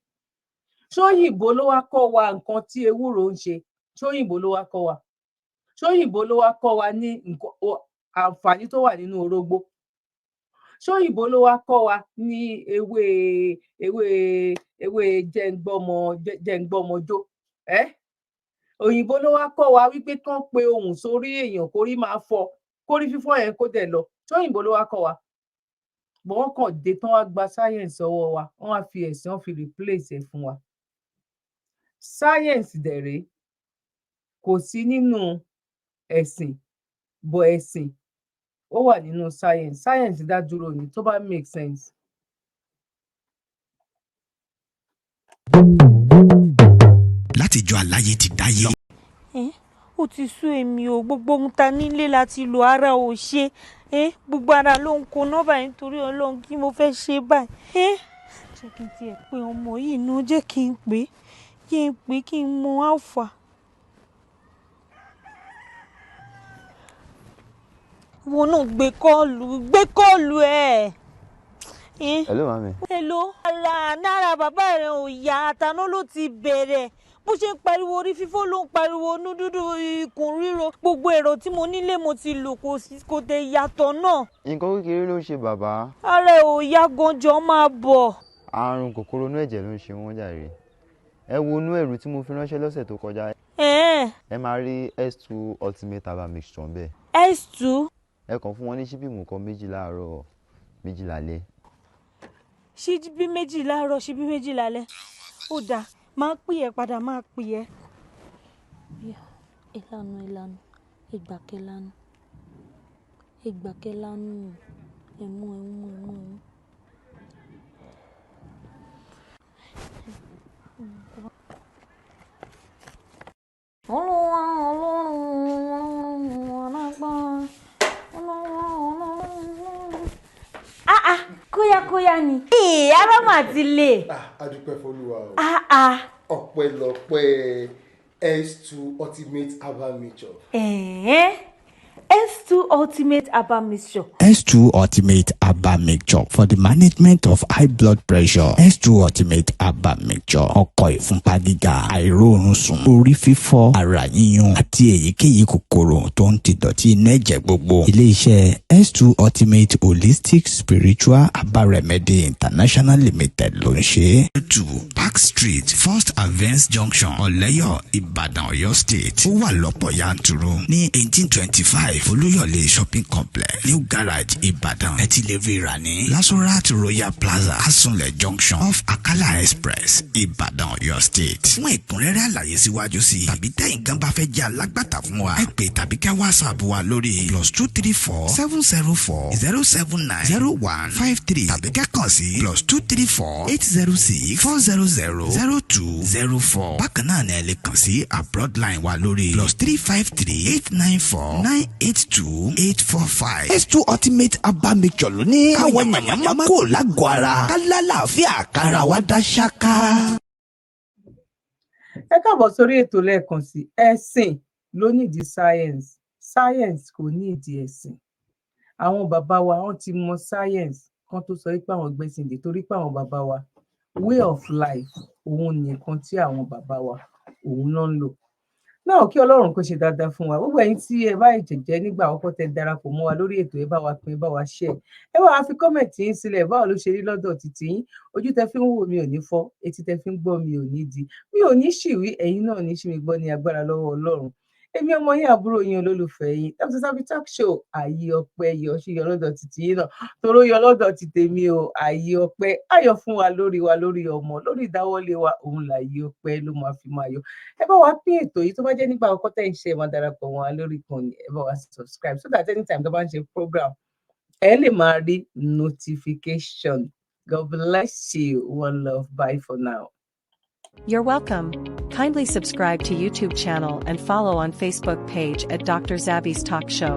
ṣóyìnbó ló wá kọ́ wa nǹkan tí ewúro ń ṣe ṣóyìnbó ló wá kọ́ wa ṣóyìnbó ló wá kọ́ wa ní àǹfààní tó wà nínú orógbó ṣóyìnbó ló wá kọ́ wa ní ewé jẹ́ngbọ́mọjó òyìnbó ló wá kọ́ wa wípé kán pe ohùn sórí èèyàn kórí máa fọ́ kórí fífọ́ yẹn kó dẹ̀ lọ ṣóyìnbó ló wá kọ́ wa bọ́ wọ́n kàn dé tán wá gba sáyẹ̀nsì ọwọ́ wa wọ́n wá fi ẹ̀sìn wọ́n fi replace ẹ̀ fún wa sáyẹ̀nsì dẹ̀ rèé kò sí nínú ẹ̀sìn bọ̀ ẹ̀sìn ó wà nínú science dá dúró ni tó bá make sense. látijọ́ aláyé ti dáyé. ó ti sú èmi o gbogbo ohun ta nílé láti lo ara ò ṣe gbogbo ara ló ń kó nọ́ọ̀bà nítorí Ọlọ́run kí mo fẹ́ ṣe báyìí. jẹ́ kí n tiẹ̀ pé ọmọ yìí náà jẹ́ kí n pè kí n mọ àfà. wo náà gbé kọ́ọ̀lù ẹ̀. hello mami. hello ara náírà bàbá rẹ̀ ò yá àtàná ló ti bẹ̀rẹ̀ bó ṣe ń pariwo orí fífọ́ ló ń pariwo inú dúdú ikùn ríro gbogbo èrò tí mo nílé mo ti lò kò tẹ yàtọ̀ náà. nǹkan kékeré ló ń ṣe bàbá. ara ẹ̀ ò yá ganjọ́ máa bọ̀. àrùn kòkòrò inú ẹ̀jẹ̀ ló ń ṣe wọ́n jàre ẹ wo inú ẹ̀rù tí mo fi ránṣẹ́ lọ́sẹ̀ tó kọjá. ẹ máa rí S2 ultimate herbal mixture bẹ́ẹ̀. S2. ẹ kàn fún wọn ní ṣíbí nǹkan 2 láàárọ̀ 2 lálẹ́. ṣíbí 2 láàárọ̀ ṣíbí 2 lálẹ́ ó dáa máa pè ẹ́ padà máa pè ẹ́. ìlànà ìgbàkẹ́lánú ẹ̀mú. Olúwa Ọlọ́run alágbára kóyákóyá ni. Arámà ti lè. A dúpẹ́ f'Olúwa o. Ọpẹ́lọpẹ́ S2 ultimate herbal mixture. S2 ultimate herbal mixture. S2 ultimate herbal mixture for the management of high blood pressure. S2 ultimate herbal mixture ọkọ̀ ìfúnpá gíga, àìróorun sùn, orí fífọ́, ara yíyún àti èyíkéyìí kòkòrò tó ń ti dọ̀tí inú ẹ̀jẹ̀ gbogbo. Ilé-iṣẹ́ S2 ultimate holistic spiritual herbal remedy international limited ló ń ṣe. 2 Park Street First Avance Junction Ọ̀lẹ́yọ̀ Ìbàdàn Ọ̀yọ́ State. Ó wà lọ́pọ̀ yanturu ní 1825 Olúyọ̀lé shopping complex New Garage Ìbàdàn. Ẹ ti lè rí fi rà ní Lasorat Royal Plaza Asunlẹ̀ Junction off Akala Express Ìbàdàn Ọ̀yọ́ State. Fún ẹ̀kúnrẹ́rẹ́ àlàyé síwájú sí tàbí tẹ̀yin gan bá fẹ́ jẹ́ alágbàtà fún wa ẹ pè tàbí ká WhatsApp wa lórí +234 704 079 0153 tàbí ká kàn sí +234 806 400 0204. Bákan náà ni ẹ lè kàn sí abroad line wa lórí +353 894 982 845. S2 Ultimate Herbal Mixture ló ní káwọn èèyàn máa kó lágọ̀ọ́ ara ká lálàáfíà kára wa dá ṣáká. Ẹ káàbọ̀ sórí ètò lẹ́ẹ̀kan sí. Ẹ̀sìn ló nídìí science kò nídìí ẹ̀sìn. Àwọn bàbá wa wọ́n ti mọ science kan tó sọ pé àwọn gbẹ̀sìn dé torí pé àwọn bàbá wa way of life òun nìkan tí àwọn bàbá wa òun náà ń lò. Náà kí Ọlọ́run kó ṣe dáadáa fún wa. Gbogbo ẹ̀yin tí ẹ bá ìjẹ̀jẹ́ nígbà àkọ́kọ́ tẹ darapọ̀ mọ́ wa lórí ètò, ẹ bá wa pín, ẹ bá wa share. Ẹ bá wa fi kọ́mẹ̀ntì yín sílẹ̀, báwo ló ṣe rí lọ́dọ̀ títí yín. Ojú tẹ fi ń wò mí ò ní fọ́, etí tẹ fi ń gbọ́ mi ò ní di. Mi ò ní ṣìwí, ẹ̀yin náà ní ṣì mí gbọ́ ní agbára lọ́wọ́ Ọlọ́run. Èmi ọmọ yín àbúrò yín olólùfẹ́ yín Dr. Zabby Talk Show. Ààyè ọpẹ́ yọ sí yọ lọ́dọ̀ títí yín náà toró yọ lọ́dọ̀ ti tèmi o. Ààyè ọpẹ́ ayọ̀ fún wa lórí ọmọ, lórí ìdáwọ́lé wa, òun lààyè ọpẹ́ ló máa fi máa yọ. Ẹ bá wa pín ètò yìí tó bá jẹ́ nígbà àkọ́kọ́ tẹ́ ń ṣe máa darapọ̀ wọn lórí ìkànnì, ẹ bá wa subscribe so that anytime tó bá ń ṣe program ẹ lè máa rí notification. God bless you. One love. Bye for now. You're welcome. Kindly subscribe to YouTube channel and follow on Facebook page at Dr. Zabby's Talk Show.